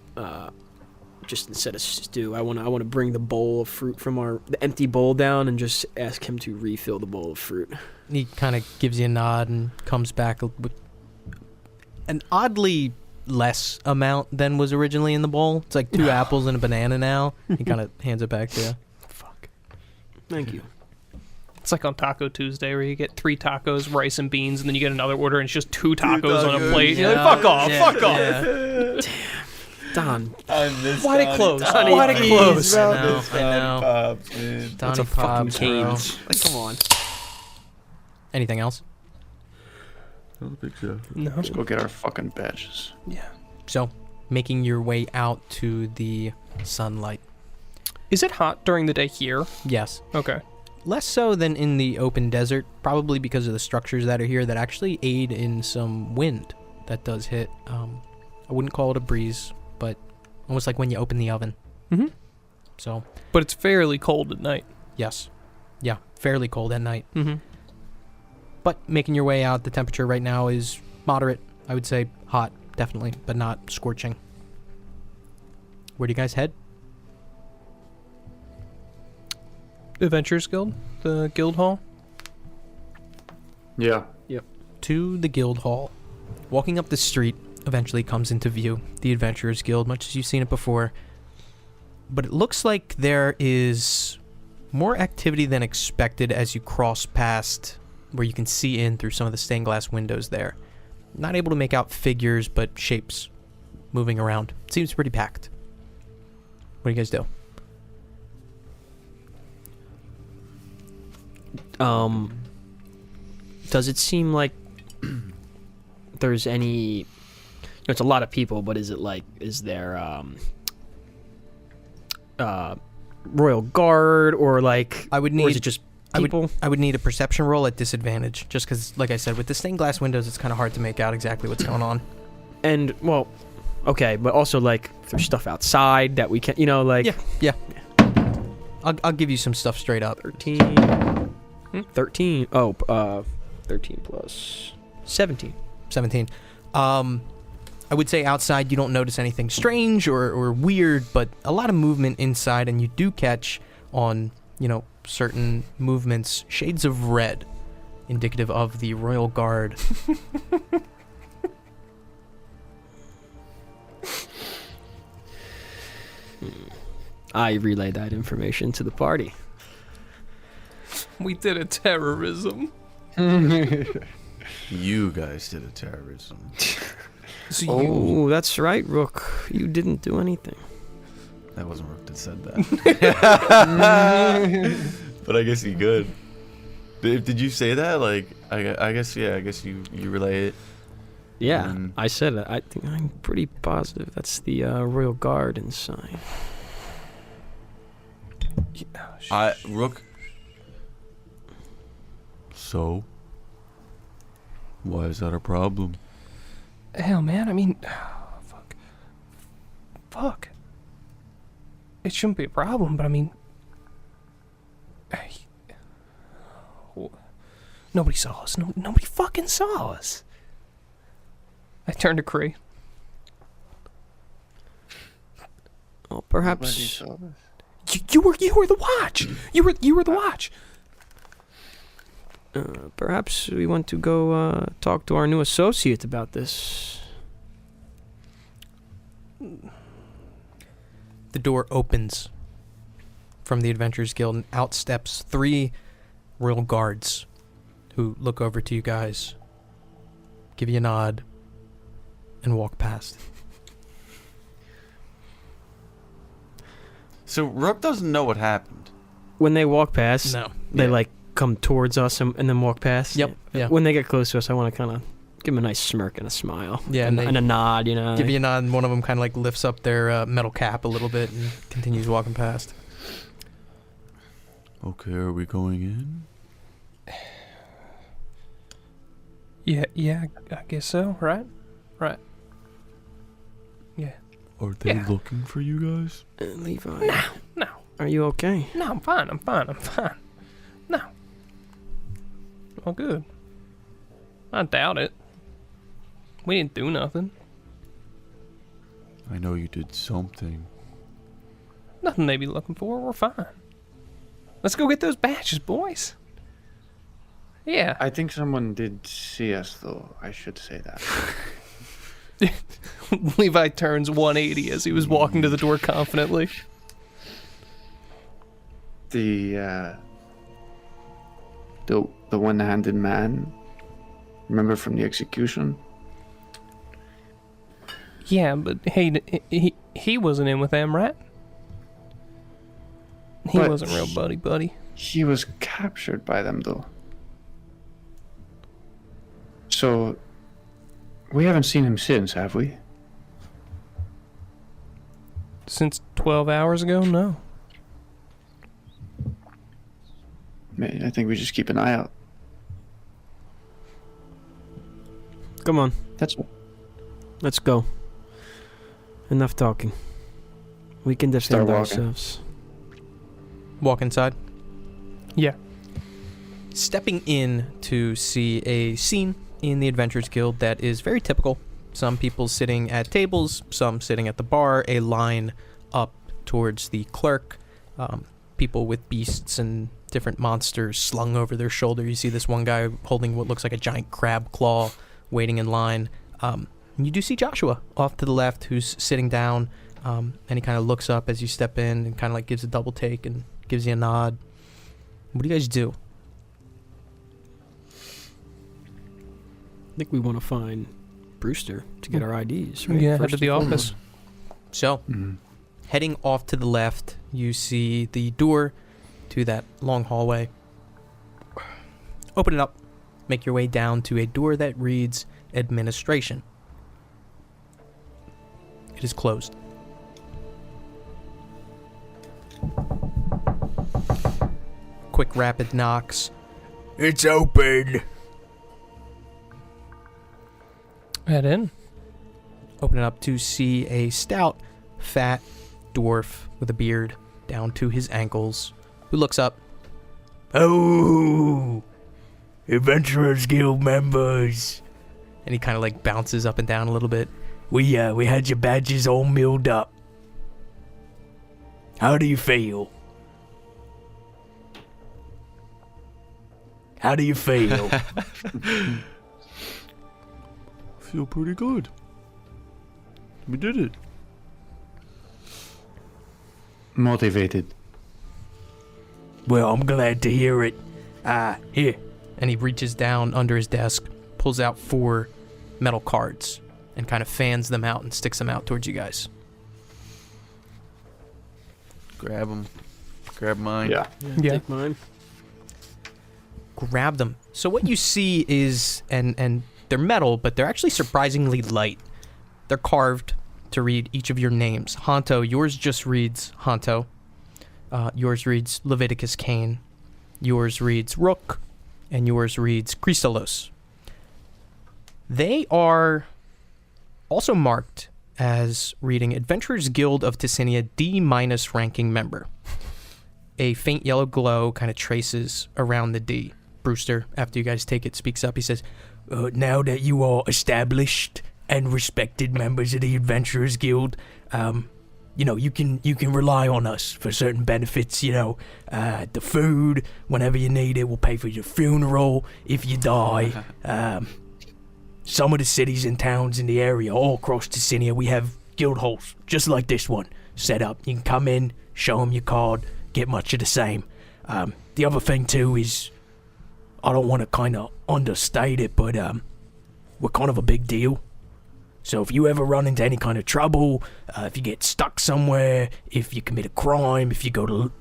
just instead of stew, I want to bring the bowl of fruit from the empty bowl down and just ask him to refill the bowl of fruit. He kind of gives you a nod and comes back with an oddly less amount than was originally in the bowl. It's like 2 apples and a banana now. He kind of hands it back to you. Fuck. Thank you. It's like on Taco Tuesday where you get 3 tacos, rice and beans, and then you get another order and it's just 2 tacos on a plate. You're like, fuck off. Yeah. Don. Why'd it close? Donnie, Why'd it close? I know. Pops, man. Donnie Pops, bro. Like, come on. Anything else? I don't think so. No. Let's go get our fucking badges. Yeah. So, making your way out to the sunlight. Is it hot during the day here? Yes. Okay. less so than in the open desert, probably because of the structures that are here that actually aid in some wind that does hit. I wouldn't call it a breeze, but almost like when you open the oven. Mm-hmm. So, But it's fairly cold at night. yes. Yeah, fairly cold at night. Mm-hmm. But making your way out, the temperature right now is moderate. I would say hot, definitely, but not scorching. Where do you guys head? Adventurers Guild, the guild hall. Yeah. To the guild hall. Walking up the street eventually comes into view the Adventurers Guild, much as you've seen it before. But it looks like there is more activity than expected as you cross past where you can see in through some of the stained glass windows there. Not able to make out figures, but shapes moving around. It seems pretty packed. What do you guys do? Does it seem like there's any? You know, it's a lot of people, but is there Royal Guard or like? I would Or is need it just people? I would need a perception roll at disadvantage, just because, like I said, with the stained glass windows, it's kind of hard to make out exactly what's going on. And well, okay, but also like if there's stuff outside that we can, you know, like Yeah. I'll give you some stuff straight up. 13. 13. Oh, 13 plus 17. 17. I would say outside you don't notice anything strange or weird, but a lot of movement inside, and you do catch on, certain movements shades of red, indicative of the Royal Guard. I relay that information to the party. We did a terrorism. You guys did a terrorism. So Oh, that's right, Rook. You didn't do anything. That wasn't Rook that said that. But I guess he could. Did you say that? Like, I guess, yeah, I guess you relay it. Yeah, I said it. I think I'm pretty positive that's the Royal Guard inside. Rook. So? Why is that a problem? Hell, man, I mean, fuck. It shouldn't be a problem, but I mean, nobody saw us. Nobody fucking saw us. I turned to Cree. Well, perhaps. You were the watch. You were the watch. Perhaps we want to go talk to our new associate about this. The door opens from the Adventurers Guild, and out steps 3 Royal Guards who look over to you guys, give you a nod, and walk past. So Rook doesn't know what happened. When they walk past, No. they Yeah. like come towards us and then walk past. Yep, yeah. When they get close to us, I want to kind of give them a nice smirk and a smile. Yeah, and, and they and a nod, you know. Give you a nod, and one of them kind of like lifts up their metal cap a little bit and continues walking past. Okay, are we going in? Yeah, I guess so, right? Yeah. Are they Yeah. looking for you guys? Levi. No. Are you okay? No, I'm fine. No. All good. I doubt it. We didn't do nothing. I know you did something. Nothing they be looking for. We're fine. Let's go get those badges, boys. Yeah. I think someone did see us, though. I should say that. Levi turns 180 as he was walking to the door confidently. The one-handed man. Remember from the execution? Yeah, but hey, he wasn't in with them, right? He But wasn't real buddy. He was captured by them, though. So, we haven't seen him since, have we? Since 12 hours ago, no. I think we just keep an eye out. Come on, That's let's go. Enough talking. We can defend Start walking. ourselves. Walk inside. Yeah. Stepping in to see a scene in the Adventurers Guild that is very typical. Some people sitting at tables, some sitting at the bar, a line up towards the clerk, people with beasts and different monsters slung over their shoulder. You see this one guy holding what looks like a giant crab claw, waiting in line. And you do see Joshua off to the left, who's sitting down, and he kind of looks up as you step in and kind of like gives a double take and gives you a nod. What do you guys do? I think we want to find Bruster to get our IDs, right? Yeah, head First to the and office. foremost. So, heading off to the left, you see the door to that long hallway. Open it up. Make your way down to a door that reads Administration. It is closed. Quick, rapid knocks. It's open. Head in. Open it up to see a stout, fat dwarf with a beard down to his ankles, who looks up. Oh, Adventurers Guild members. And he kind of like bounces up and down a little bit. We had your badges all milled up. How do you feel? How do you feel? Feel pretty good. We did it. motivated. Well, I'm glad to hear it. Here. And he reaches down under his desk, pulls out 4 metal cards, and kind of fans them out and sticks them out towards you guys. Grab them. Grab mine. Yeah. Yeah. Take mine. Grab them. So what you see is, and they're metal, but they're actually surprisingly light. They're carved to read each of your names. Honto, yours just reads Honto. Yours reads Leviticus Cain. Yours reads Rook. And yours reads Chrysalos. They are also marked as reading Adventurers Guild of Ticinia D- ranking member. A faint yellow glow kind of traces around the D. Bruster, after you guys take it, speaks up. He says, now that you are established and respected members of the Adventurers Guild, you can rely on us for certain benefits, the food, whenever you need it, we'll pay for your funeral if you die. Some of the cities and towns in the area, all across Ticinia, we have guild halls, just like this one, set up. You can come in, show them your card, get much of the same. The other thing, too, is, I don't want to kind of understate it, but we're kind of a big deal. So if you ever run into any kind of trouble, if you get stuck somewhere, if you commit a crime, if you go to,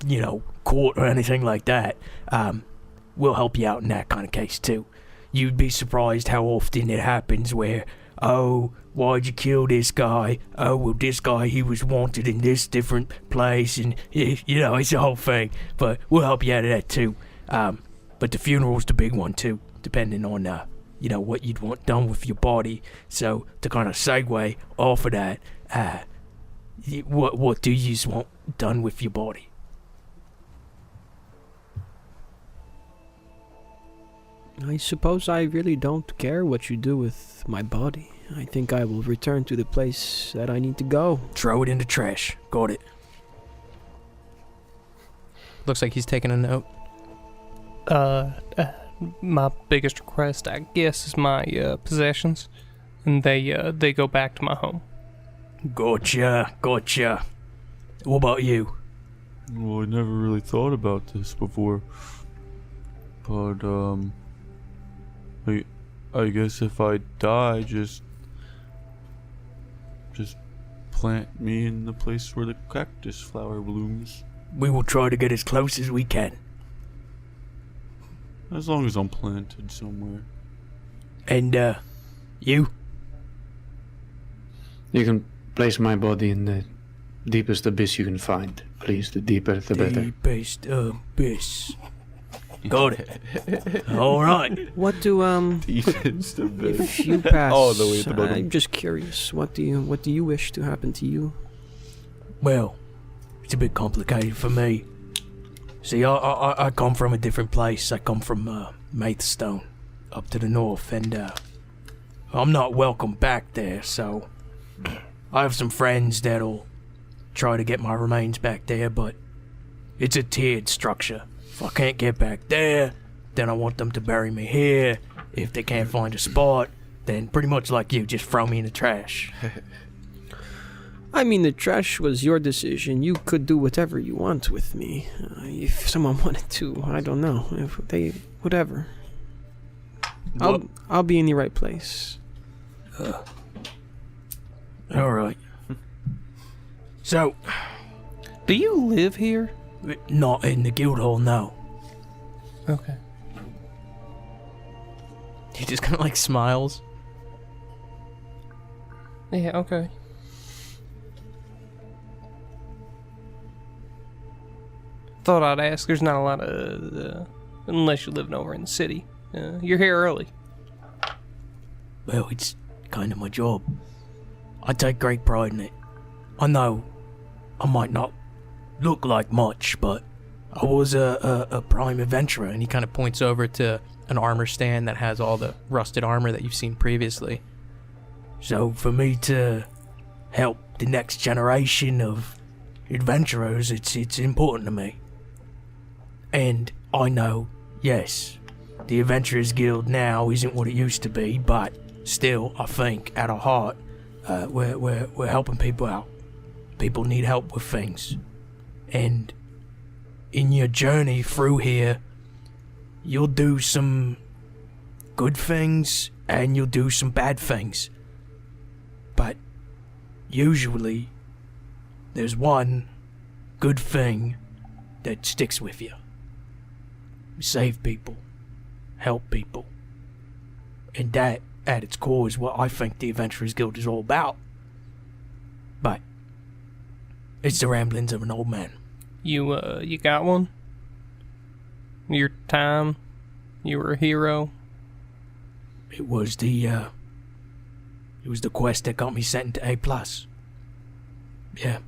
court or anything like that, we'll help you out in that kind of case too. You'd be surprised how often it happens where, oh, why'd you kill this guy? Oh, well, this guy, he was wanted in this different place, and, it's a whole thing. But we'll help you out of that too. But the funeral's the big one too, depending on, what you'd want done with your body. So to kind of segue off of that, what do you want done with your body? I suppose I really don't care what you do with my body. I think I will return to the place that I need to go. Throw it in the trash. Got it. Looks like he's taking a note. My biggest request, I guess, is my possessions, and they go back to my home. Gotcha. What about you? Well, I never really thought about this before. But, I guess if I die, just plant me in the place where the cactus flower blooms. We will try to get as close as we can. As long as I'm planted somewhere. And, you? You can place my body in the deepest abyss you can find. Please, the deeper the better. Deepest abyss. Got it. All right. What do Defense to bed. if you pass? Oh, the way at the bottom. I'm just curious. What do you wish to happen to you? Well, it's a bit complicated for me. See, I come from a different place. I come from Maidstone, up to the north, and I'm not welcome back there, so I have some friends that'll try to get my remains back there, but it's a tiered structure. If I can't get back there, then I want them to bury me here. If they can't find a spot, then pretty much like you, just throw me in the trash. I mean, the trash was your decision. You could do whatever you want with me. If someone wanted to, I don't know. If they, whatever. I'll be in the right place. All right. So, Do you live here? not in the guild hall, no. Okay. He just kind of like smiles. Yeah, okay. Thought I'd ask. There's not a lot of... unless you're living over in the city. You're here early. Well, it's kind of my job. I take great pride in it. I know I might not look like much, but I was a prime adventurer. And he kind of points over to an armor stand that has all the rusted armor that you've seen previously. So for me to help the next generation of adventurers, it's important to me. And I know, yes, the Adventurers Guild now isn't what it used to be, but still, I think at our heart, we're helping people out. People need help with things, and in your journey through here, you'll do some good things and you'll do some bad things. But usually, there's one good thing that sticks with you. Save people, help people, and that, at its core, is what I think the Adventurers Guild is all about. But it's the ramblings of an old man. You got one? Your time? You were a hero? It was the quest that got me sent into A+. Yeah.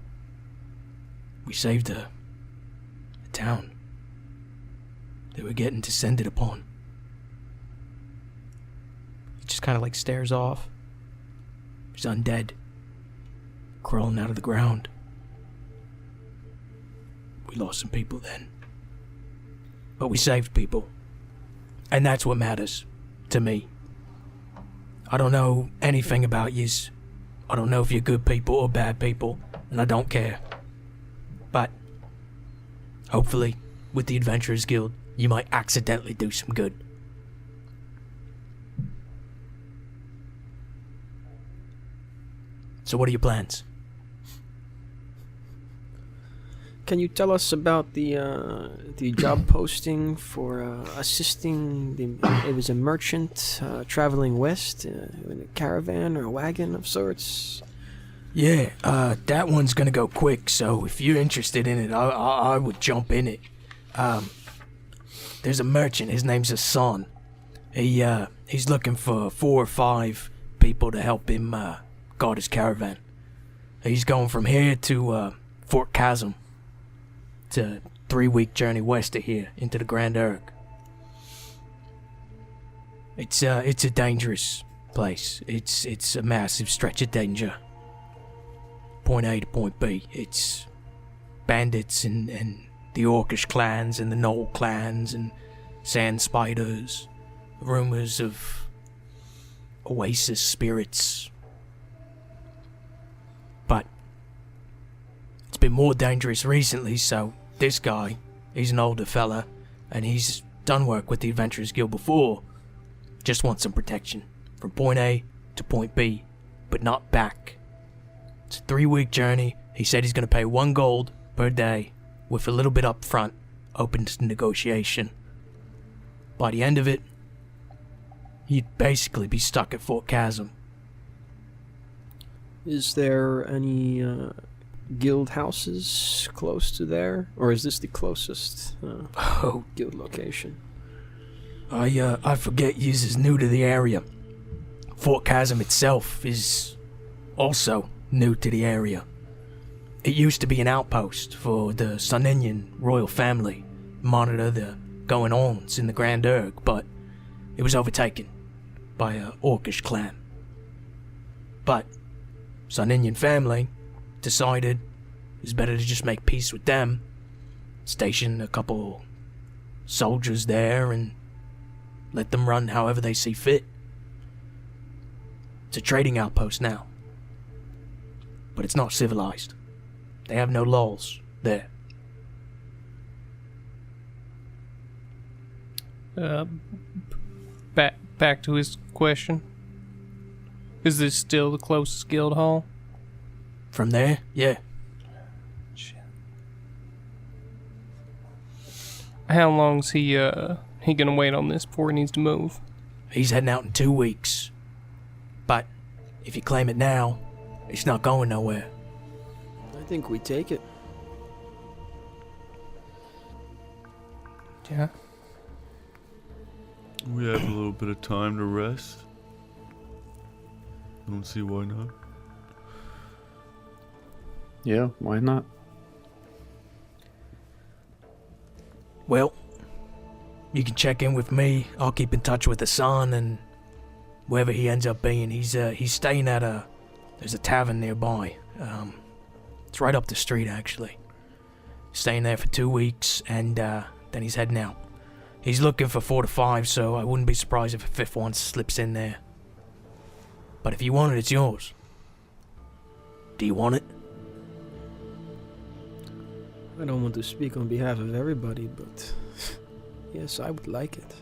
We saved a town. They were getting descended upon. He just kind of like stares off. It was undead. Crawling out of the ground. We lost some people then. But we saved people. And that's what matters to me. I don't know anything about yous. I don't know if you're good people or bad people, and I don't care. But hopefully, with the Adventurers Guild, you might accidentally do some good. So what are your plans? Can you tell us about the job posting for assisting it was a merchant traveling west in a caravan or a wagon of sorts? Yeah, that one's gonna go quick, so if you're interested in it, I would jump in it. There's a merchant, his name's Hassan. He's looking for 4 or 5 people to help him guard his caravan. He's going from here to Fort Chasm. It's a 3-week journey west of here into the Grand Erg. It's a dangerous place. It's a massive stretch of danger. Point A to point B. It's bandits and the Orcish clans and the Knoll clans and sand spiders. Rumors of oasis spirits. But it's been more dangerous recently, so this guy, he's an older fella, and he's done work with the Adventurers Guild before. Just wants some protection. From point A to point B, but not back. It's a 3-week journey. He said he's going to pay 1 gold per day, with a little bit up front, open to negotiation. By the end of it, he'd basically be stuck at Fort Chasm. Is there any guild houses close to there, or is this the closest Oh, guild location? I forget yous is new to the area. Fort Chasm itself is also new to the area. It used to be an outpost for the Suninian royal family, monitor the going-ons in the Grand Erg, but it was overtaken by a orcish clan. But Suninian family decided it's better to just make peace with them, station a couple soldiers there, and let them run however they see fit. It's a trading outpost now, but it's not civilized. They have no laws there. Back to his question. Is this still the closest guild hall? From there, yeah. How long's he gonna wait on this before he needs to move? He's heading out in 2 weeks. But if you claim it now, it's not going nowhere. I think we take it. Yeah. We have a little bit of time to rest. I don't see why not. Yeah, why not? Well, you can check in with me. I'll keep in touch with the son, and wherever he ends up being, he's staying at there's a tavern nearby. It's right up the street, actually. Staying there for 2 weeks, and then he's heading out. He's looking for 4 to 5, so I wouldn't be surprised if a 5th one slips in there. But if you want it, it's yours. Do you want it? I don't want to speak on behalf of everybody, but yes, I would like it.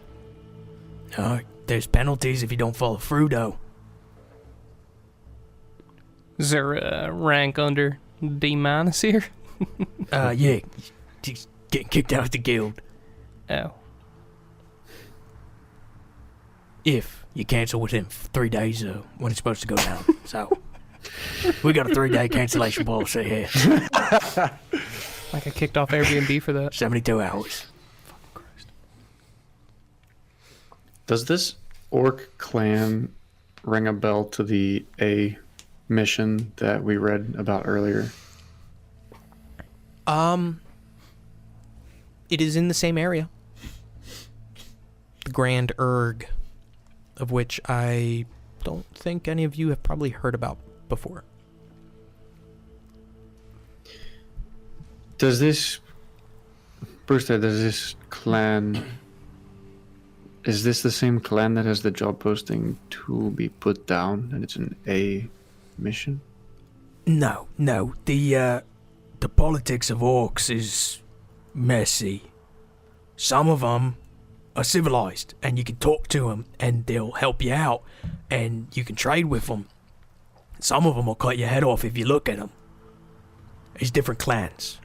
There's penalties if you don't follow through, though. Is there a rank under D- here? Yeah. He's getting kicked out of the guild. Oh. If you cancel within 3 days when it's supposed to go down. So, we got a 3-day cancellation policy here. Like I kicked off Airbnb for that. 72 hours. Does this orc clan ring a bell to the A mission that we read about earlier? It is in the same area. The Grand Erg, of which I don't think any of you have probably heard about before. Does this clan, is this the same clan that has the job posting to be put down and it's an A mission? No. The politics of orcs is messy. Some of them are civilized, and you can talk to them, and they'll help you out, and you can trade with them. Some of them will cut your head off if you look at them. There's different clans.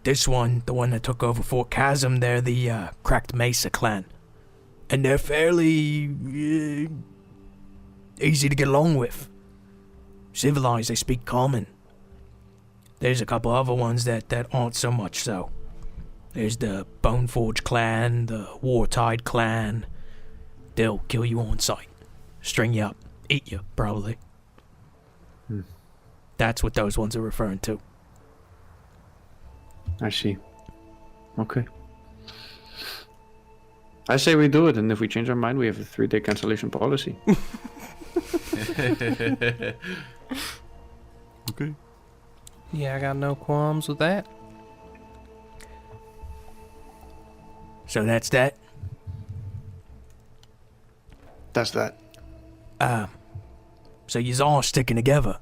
This one, the one that took over Fort Chasm, they're the Cracked Mesa clan. And they're fairly easy to get along with. Civilized, they speak common. There's a couple other ones that aren't so much so. There's the Boneforge clan, the Wartide clan. They'll kill you on sight. String you up. Eat you, probably. That's what those ones are referring to. I see. Okay. I say we do it, and if we change our mind, we have a 3-day cancellation policy. Okay. Yeah, I got no qualms with that. So that's that. That's that. So yous all sticking together.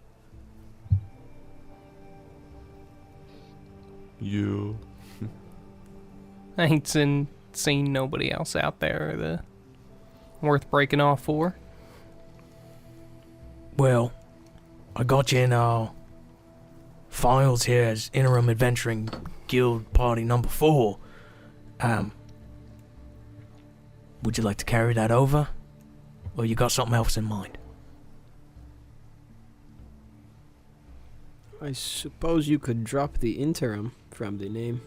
You. I ain't seen nobody else out there worth breaking off for. Well, I got you in our files here as Interim Adventuring Guild Party number 4. Would you like to carry that over? Or you got something else in mind? I suppose you could drop the interim from the name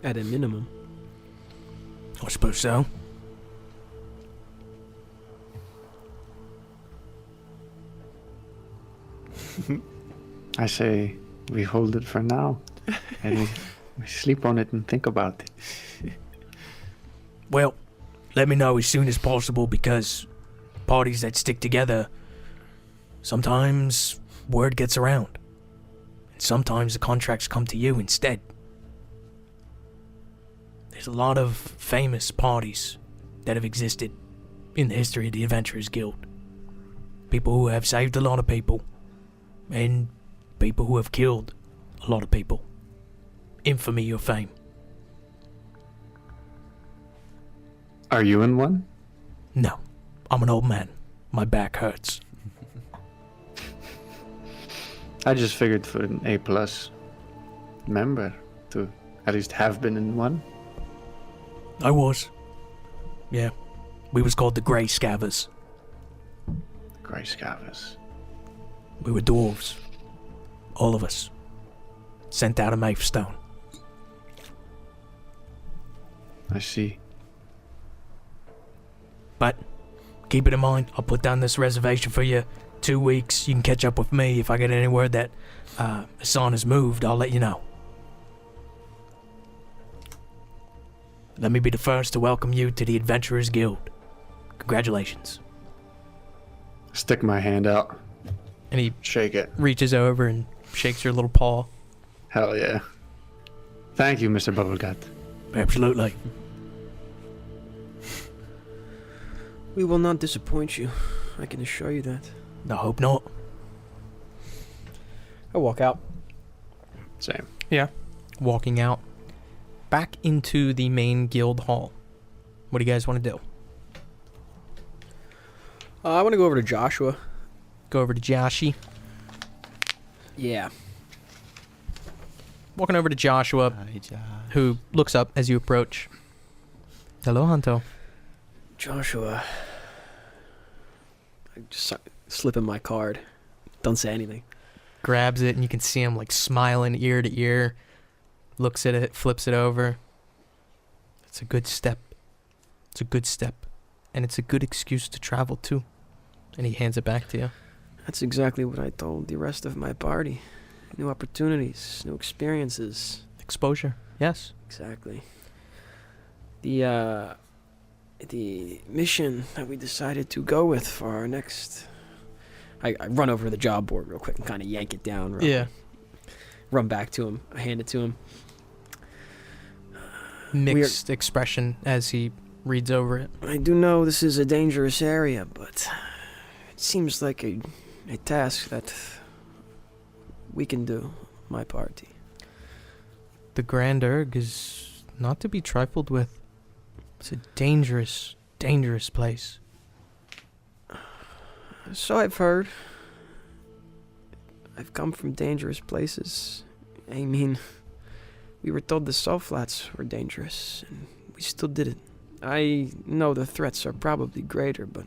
at a minimum. I suppose so. I say we hold it for now, and we sleep on it and think about it. Well, let me know as soon as possible, because parties that stick together, sometimes word gets around. And sometimes the contracts come to you instead. There's a lot of famous parties that have existed in the history of the Adventurers Guild. People who have saved a lot of people, and people who have killed a lot of people. Infamy or fame. Are you in one? No, I'm an old man. My back hurts. I just figured for an A+ member to at least have been in one. I was. Yeah. We was called the Grey Scavers. Grey Scavers. We were dwarves. All of us. Sent out of Mavestone. I see. But keep it in mind, I'll put down this reservation for you. 2 weeks. You can catch up with me. If I get any word that Hassan has moved, I'll let you know. Let me be the first to welcome you to the Adventurers Guild. Congratulations. Stick my hand out. And he Shake it. reaches over and shakes your little paw. Hell yeah. Thank you, Mr. Bubblegut. Absolutely. We will not disappoint you. I can assure you that. I hope not. I walk out. Same. Walking out. Back into the main guild hall. What do you guys want to do? I want to go over to Joshua. Go over to Joshi. Yeah. Walking over to Joshua, who looks up as you approach. Hello, Hunto. Joshua. I just slip him my card. Don't say anything. Grabs it, and you can see him like smiling ear to ear. Looks at it, flips it over. It's a good step. It's a good step. And it's a good excuse to travel too. And he hands it back to you. That's exactly what I told the rest of my party. New opportunities, new experiences. Exposure. Yes. Exactly. The mission that we decided to go with for our next... I run over to the job board real quick and kind of yank it down. Run back to him. I hand it to him. Mixed expression as he reads over it. I do know this is a dangerous area, but it seems like a task that we can do, my party. The Grand Erg is not to be trifled with. It's a dangerous, dangerous place. So I've heard. I've come from dangerous places. I mean, we were told the salt flats were dangerous, and we still did it. I know the threats are probably greater, but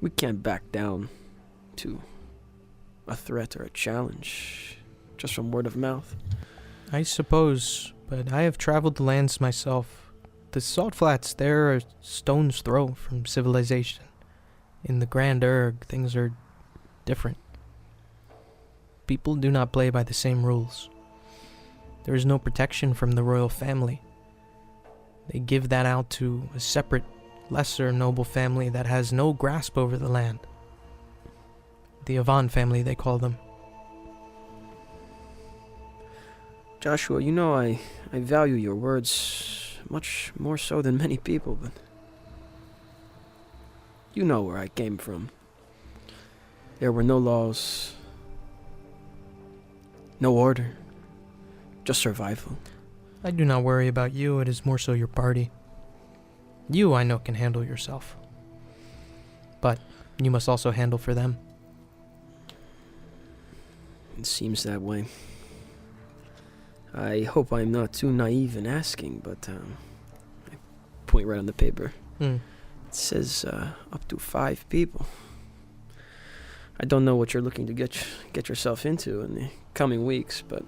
we can't back down to a threat or a challenge just from word of mouth. I suppose, but I have traveled the lands myself. The salt flats, they're a stone's throw from civilization. In the Grand Erg, things are different. People do not play by the same rules. There is no protection from the royal family. They give that out to a separate, lesser noble family that has no grasp over the land. The Avan family, they call them. Joshua, you know I value your words much more so than many people, but you know where I came from. There were no laws, no order, just survival. I do not worry about you, it is more so your party. You, I know, can handle yourself. But you must also handle for them. It seems that way. I hope I'm not too naive in asking, but I point right on the paper. It says up to 5 people. I don't know what you're looking to get yourself into in the coming weeks, but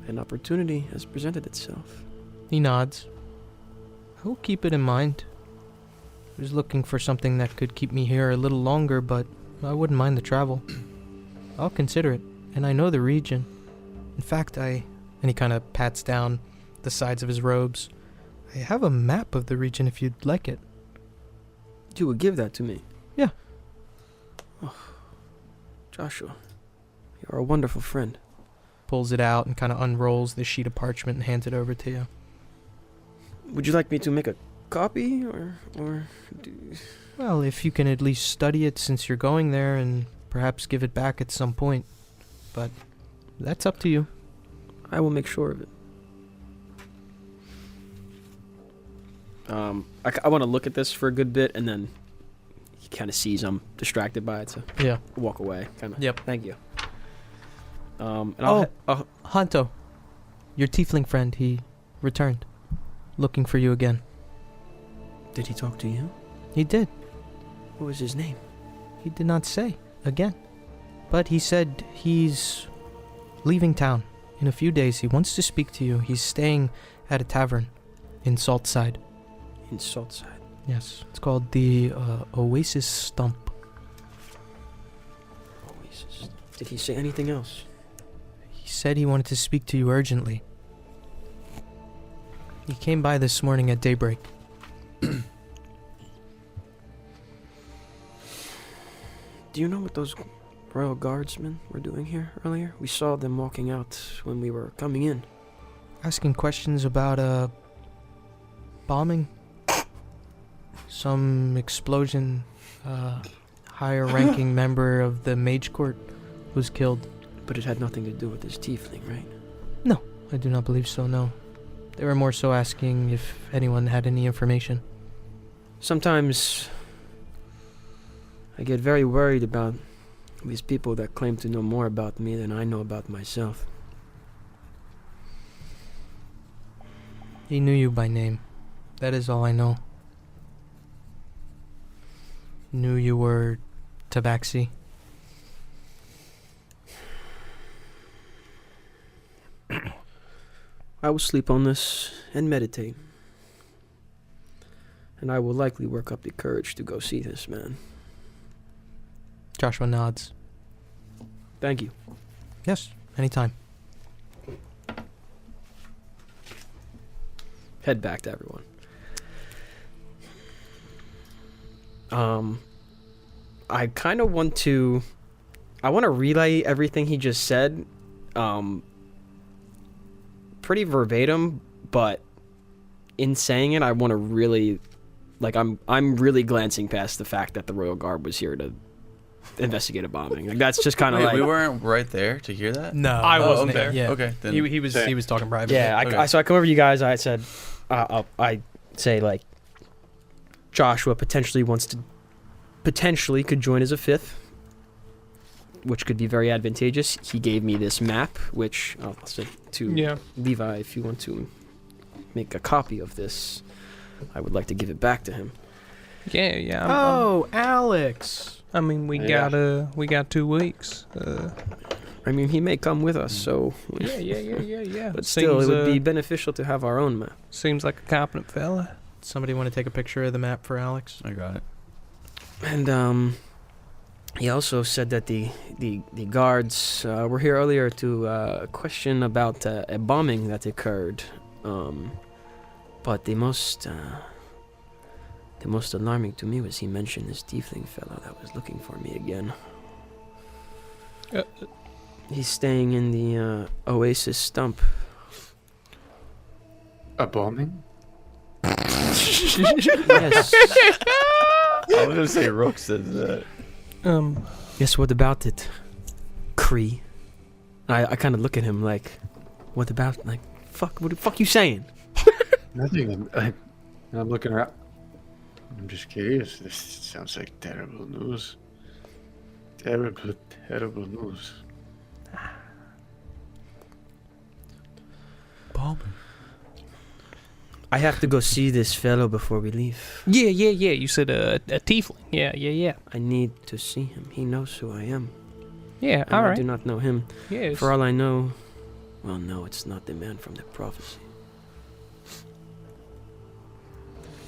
an opportunity has presented itself. He nods. I will keep it in mind. I was looking for something that could keep me here a little longer, but I wouldn't mind the travel. I'll consider it, and I know the region. In fact, and he kind of pats down the sides of his robes. I have a map of the region if you'd like it. You would give that to me? Yeah. Oh, Joshua, you're a wonderful friend. Pulls it out and kind of unrolls the sheet of parchment and hands it over to you. Would you like me to make a copy, or Well, if you can at least study it since you're going there and perhaps give it back at some point. But that's up to you. I will make sure of it. I want to look at this for a good bit, and then he kind of sees I'm distracted by it, so Yeah. walk away. Kind of. Yep. Thank you. And Oh. I'll Hanto, your tiefling friend, he returned. Looking for you again. did he talk to you? He did. What was his name? He did not say. Again. But he said he's leaving town. In a few days, he wants to speak to you. He's staying at a tavern in Saltside. In Saltside. Yes. It's called the Oasis Stump. Oasis. Did he say anything else? He said he wanted to speak to you urgently. He came by this morning at daybreak. Do you know what those royal guardsmen were doing here earlier? We saw them walking out when we were coming in. Asking questions about a bombing. Some explosion. Higher ranking member of the mage court was killed. But it had nothing to do with this tiefling, right? I do not believe so, no. They were more so asking if anyone had any information. Sometimes I get very worried about these people that claim to know more about me than I know about myself. He knew you by name. That is all I know. Knew you were Tabaxi. I will sleep on this and meditate. And I will likely work up the courage to go see this man. Joshua nods. Thank you. Yes, anytime. Head back to everyone. I kind of want to relay everything he just said, pretty verbatim, but in saying it, I want to really, I'm really glancing past the fact that the Royal Guard was here to investigate a bombing. Like, that's just kind of like, we weren't right there to hear that. No, I wasn't okay. there. Yeah. Okay, then He was talking privately. yeah. Okay. So I come over to you guys. I said, I say like, Joshua potentially could join as a fifth, which could be very advantageous. He gave me this map, which I'll send to Levi if you want to make a copy of this. I would like to give it back to him. Yeah. Oh, Alex. I mean, we got 2 weeks. I mean, he may come with us, so Yeah. but still, it would be beneficial to have our own map. Seems like a competent fella. Somebody want to take a picture of the map for Alex? I got it. And he also said that the guards were here earlier to question about a bombing that occurred. But the most alarming to me was he mentioned this tiefling fellow that was looking for me again. He's staying in the Oasis Stump. A bombing? Yes. I was gonna say Rook said that. Yes, what about it, Cree? I kind of look at him like, what about, like, fuck, what the fuck you saying? Nothing. I'm looking around. I'm just curious. This sounds like terrible news. Terrible news. Bombing. I have to go see this fellow before we leave. Yeah. You said a tiefling. Yeah. I need to see him. He knows who I am. Yeah, And all I right. do not know him. Yes. For all I know, well, no, it's not the man from the prophecy.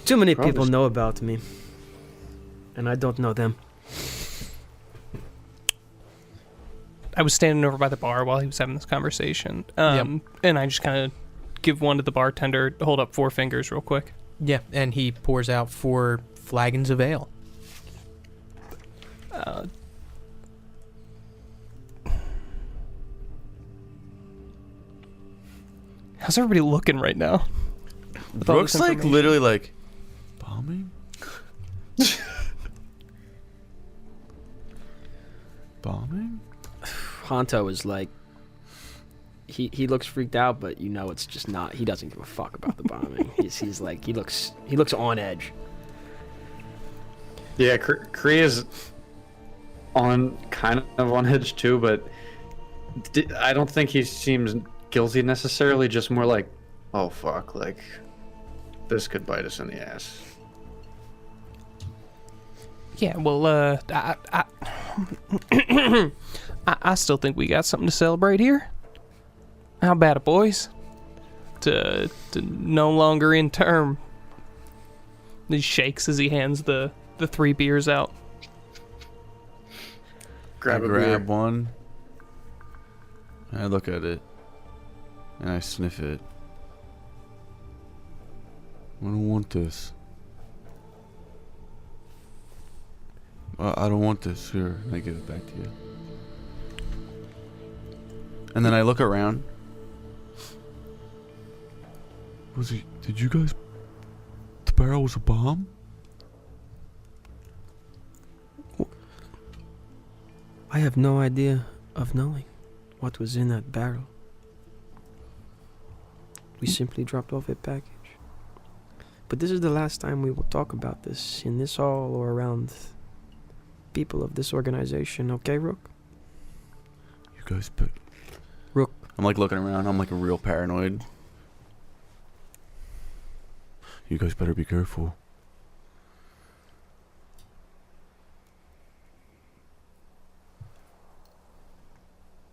Too many people Prophecy. know about me. And I don't know them. I was standing over by the bar while he was having this conversation. And I just kind of give one to the bartender, hold up 4 fingers real quick. Yeah, and he pours out 4 flagons of ale. How's everybody looking right now? With all Brooke's this like information? literally like bombing. Bombing? Honto is like, he looks freaked out, but you know it's just not. He doesn't give a fuck about the bombing. he's like, he looks on edge. Yeah, Kree is kind of on edge too, but I don't think he seems guilty necessarily. Just more like, oh fuck, like this could bite us in the ass. Yeah, well, I still think we got something to celebrate here. How about it, boys? To no longer in term. He shakes as he hands the 3 beers out. Grab I a beer. grab one. And I look at it. And I sniff it. I don't want this. I don't want this. Here, I give it back to you. And then I look around. Did you guys... The barrel was a bomb? I have no idea of knowing what was in that barrel. We simply dropped off a package. But this is the last time we will talk about this in this hall or around people of this organization, okay, Rook? You guys... But Rook. I'm like looking around. I'm like a real paranoid. You guys better be careful.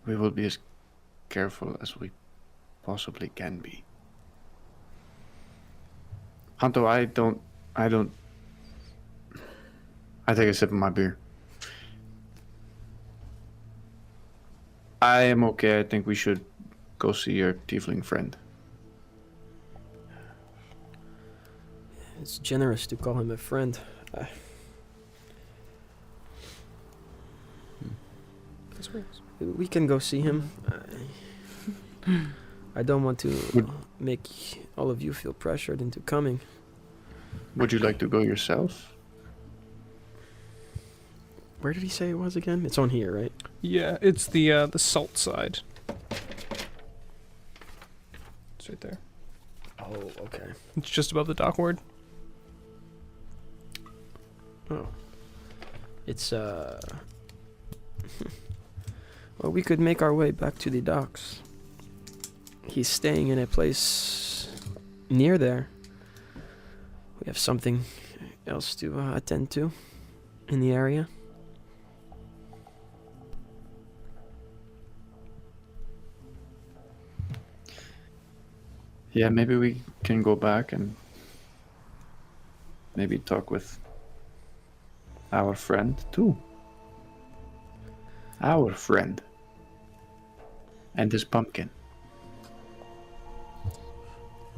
We will be as careful as we possibly can be. Hanto, I take a sip of my beer. I am okay. I think we should go see your tiefling friend. It's generous to call him a friend. We can go see him. I don't want to make all of you feel pressured into coming. Would you like to go yourself? Where did he say it was again? It's on here, right? Yeah, it's the salt side. It's right there. Oh, okay. It's just above the dock ward. Oh. It's, Well, we could make our way back to the docks. He's staying in a place near there. We have something else to attend to in the area. Yeah, maybe we can go back and maybe talk with our friend too. Our friend. And his pumpkin.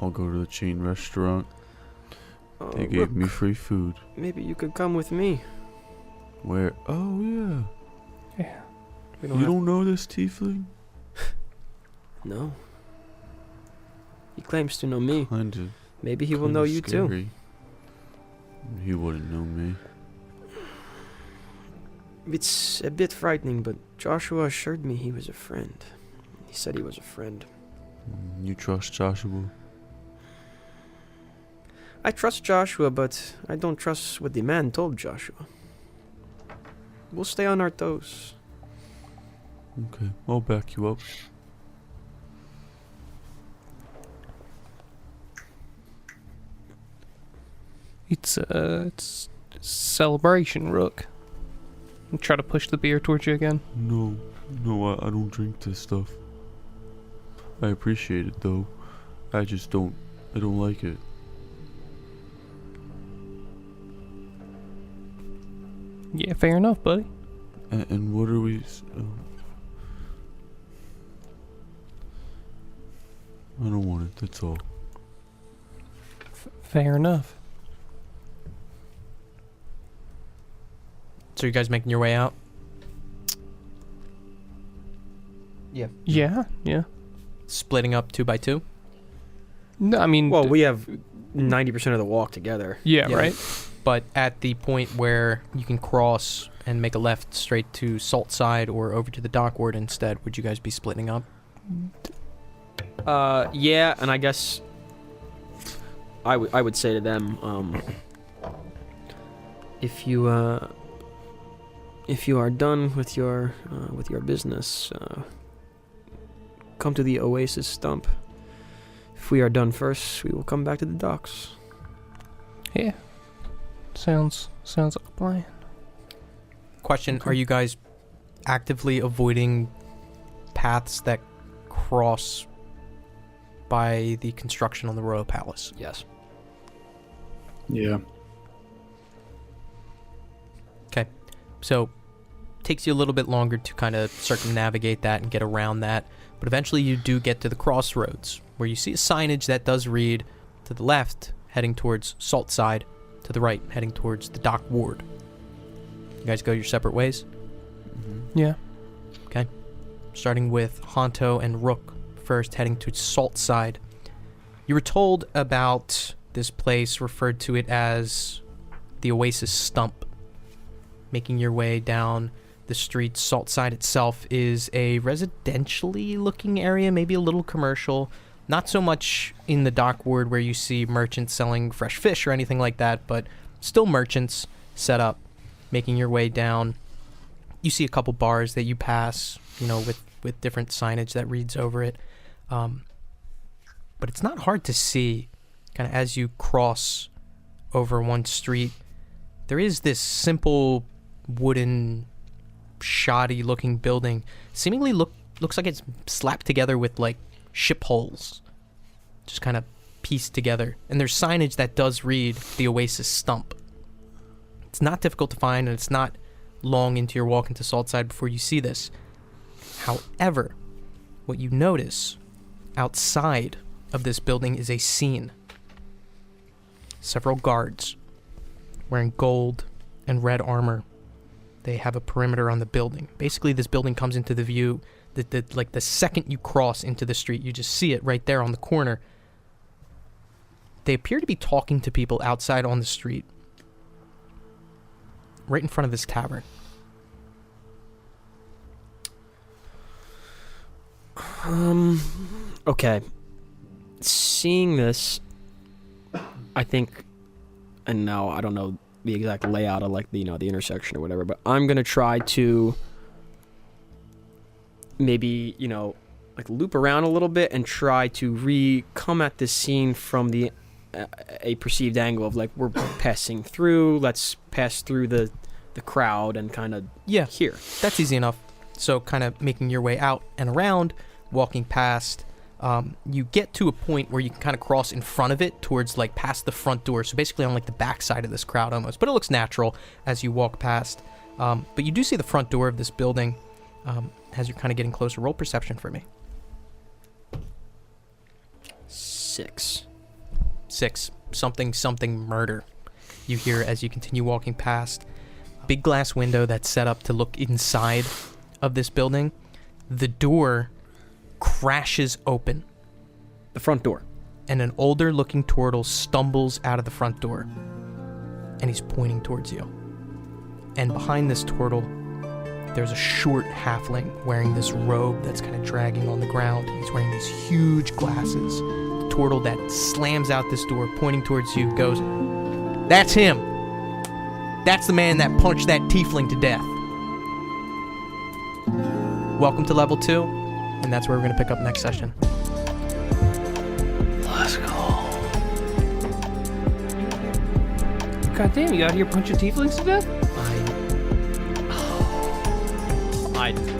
I'll go to the chain restaurant. They Oh, gave me look, free food. maybe you could come with me. Where? Oh, yeah. Yeah. We You have- don't know this tiefling? No. He claims to know me. Kinda. Maybe he will kinda know you too. scary. He wouldn't know me. It's a bit frightening, but Joshua assured me he was a friend. He said he was a friend. You trust Joshua? I trust Joshua, but I don't trust what the man told Joshua. We'll stay on our toes. Okay, I'll back you up. It's a celebration, Rook. And try to push the beer towards you again. No, I don't drink this stuff. I appreciate it though. I don't like it. Yeah, fair enough, buddy. And what are we? I don't want it. That's all. Fair enough. So you guys making your way out? Yeah. Splitting up 2 by 2? No, I mean, Well, we have 90% of the walk together. yeah, yeah. right. But at the point where you can cross and make a left straight to Salt Side or over to the dock ward instead, would you guys be splitting up? Yeah, and I guess I would say to them, if you are done with your business, come to the Oasis stump. If we are done first, we will come back to the docks. Yeah. Sounds like a plan. Question, are you guys actively avoiding paths that cross by the construction on the Royal Palace? Yes. Yeah. So, takes you a little bit longer to kind of circumnavigate that and get around that, but eventually you do get to the crossroads, where you see a signage that does read, to the left, heading towards Salt Side, to the right, heading towards the dock ward. You guys go your separate ways? Yeah. Starting with Honto and Rook, first heading to Salt Side. You were told about this place, referred to it as the Oasis Stump. Making your way down the street, Salt Side itself is a residentially looking area, maybe a little commercial. Not so much in the dock ward where you see merchants selling fresh fish or anything like that, but still merchants set up. Making your way down, you see a couple bars that you pass, with different signage that reads over it. But it's not hard to see, kind of as you cross over one street, there is this simple wooden, shoddy looking building. Seemingly looks like it's slapped together with like ship holes. Just kind of pieced together. And there's signage that does read the Oasis Stump. It's not difficult to find, and it's not long into your walk into Saltside before you see this. However, what you notice outside of this building is a scene. Several guards wearing gold and red armor. They have a perimeter on the building. Basically, this building comes into the view like the second you cross into the street, you just see it right there on the corner. They appear to be talking to people outside on the street, right in front of this tavern. Okay. Seeing this, I think, and now I don't know the exact layout of like the intersection or whatever, but I'm gonna try to maybe like loop around a little bit and try to come at this scene from a perceived angle of like, we're passing through, let's pass through the crowd and kind of here. That's easy enough. So kind of making your way out and around, walking past, you get to a point where you can kind of cross in front of it towards like past the front door. So basically on like the back side of this crowd almost, but it looks natural as you walk past. But you do see the front door of this building as you're kind of getting closer. Roll perception for me. 6. Something murder. You hear as you continue walking past. Big glass window that's set up to look inside of this building. The door crashes open. The front door. And an older looking turtle stumbles out of the front door. And he's pointing towards you. And behind this turtle, there's a short halfling wearing this robe that's kind of dragging on the ground. He's wearing these huge glasses. The turtle that slams out this door, pointing towards you, goes, "That's him. That's the man that punched that tiefling to death." Welcome to level 2, and that's where we're going to pick up next session. Let's go. God damn, you out here punching tieflings to death? I know.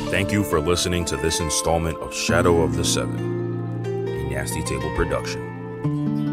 Thank you for listening to this installment of Shadow of the Seven, a Nasty Table production.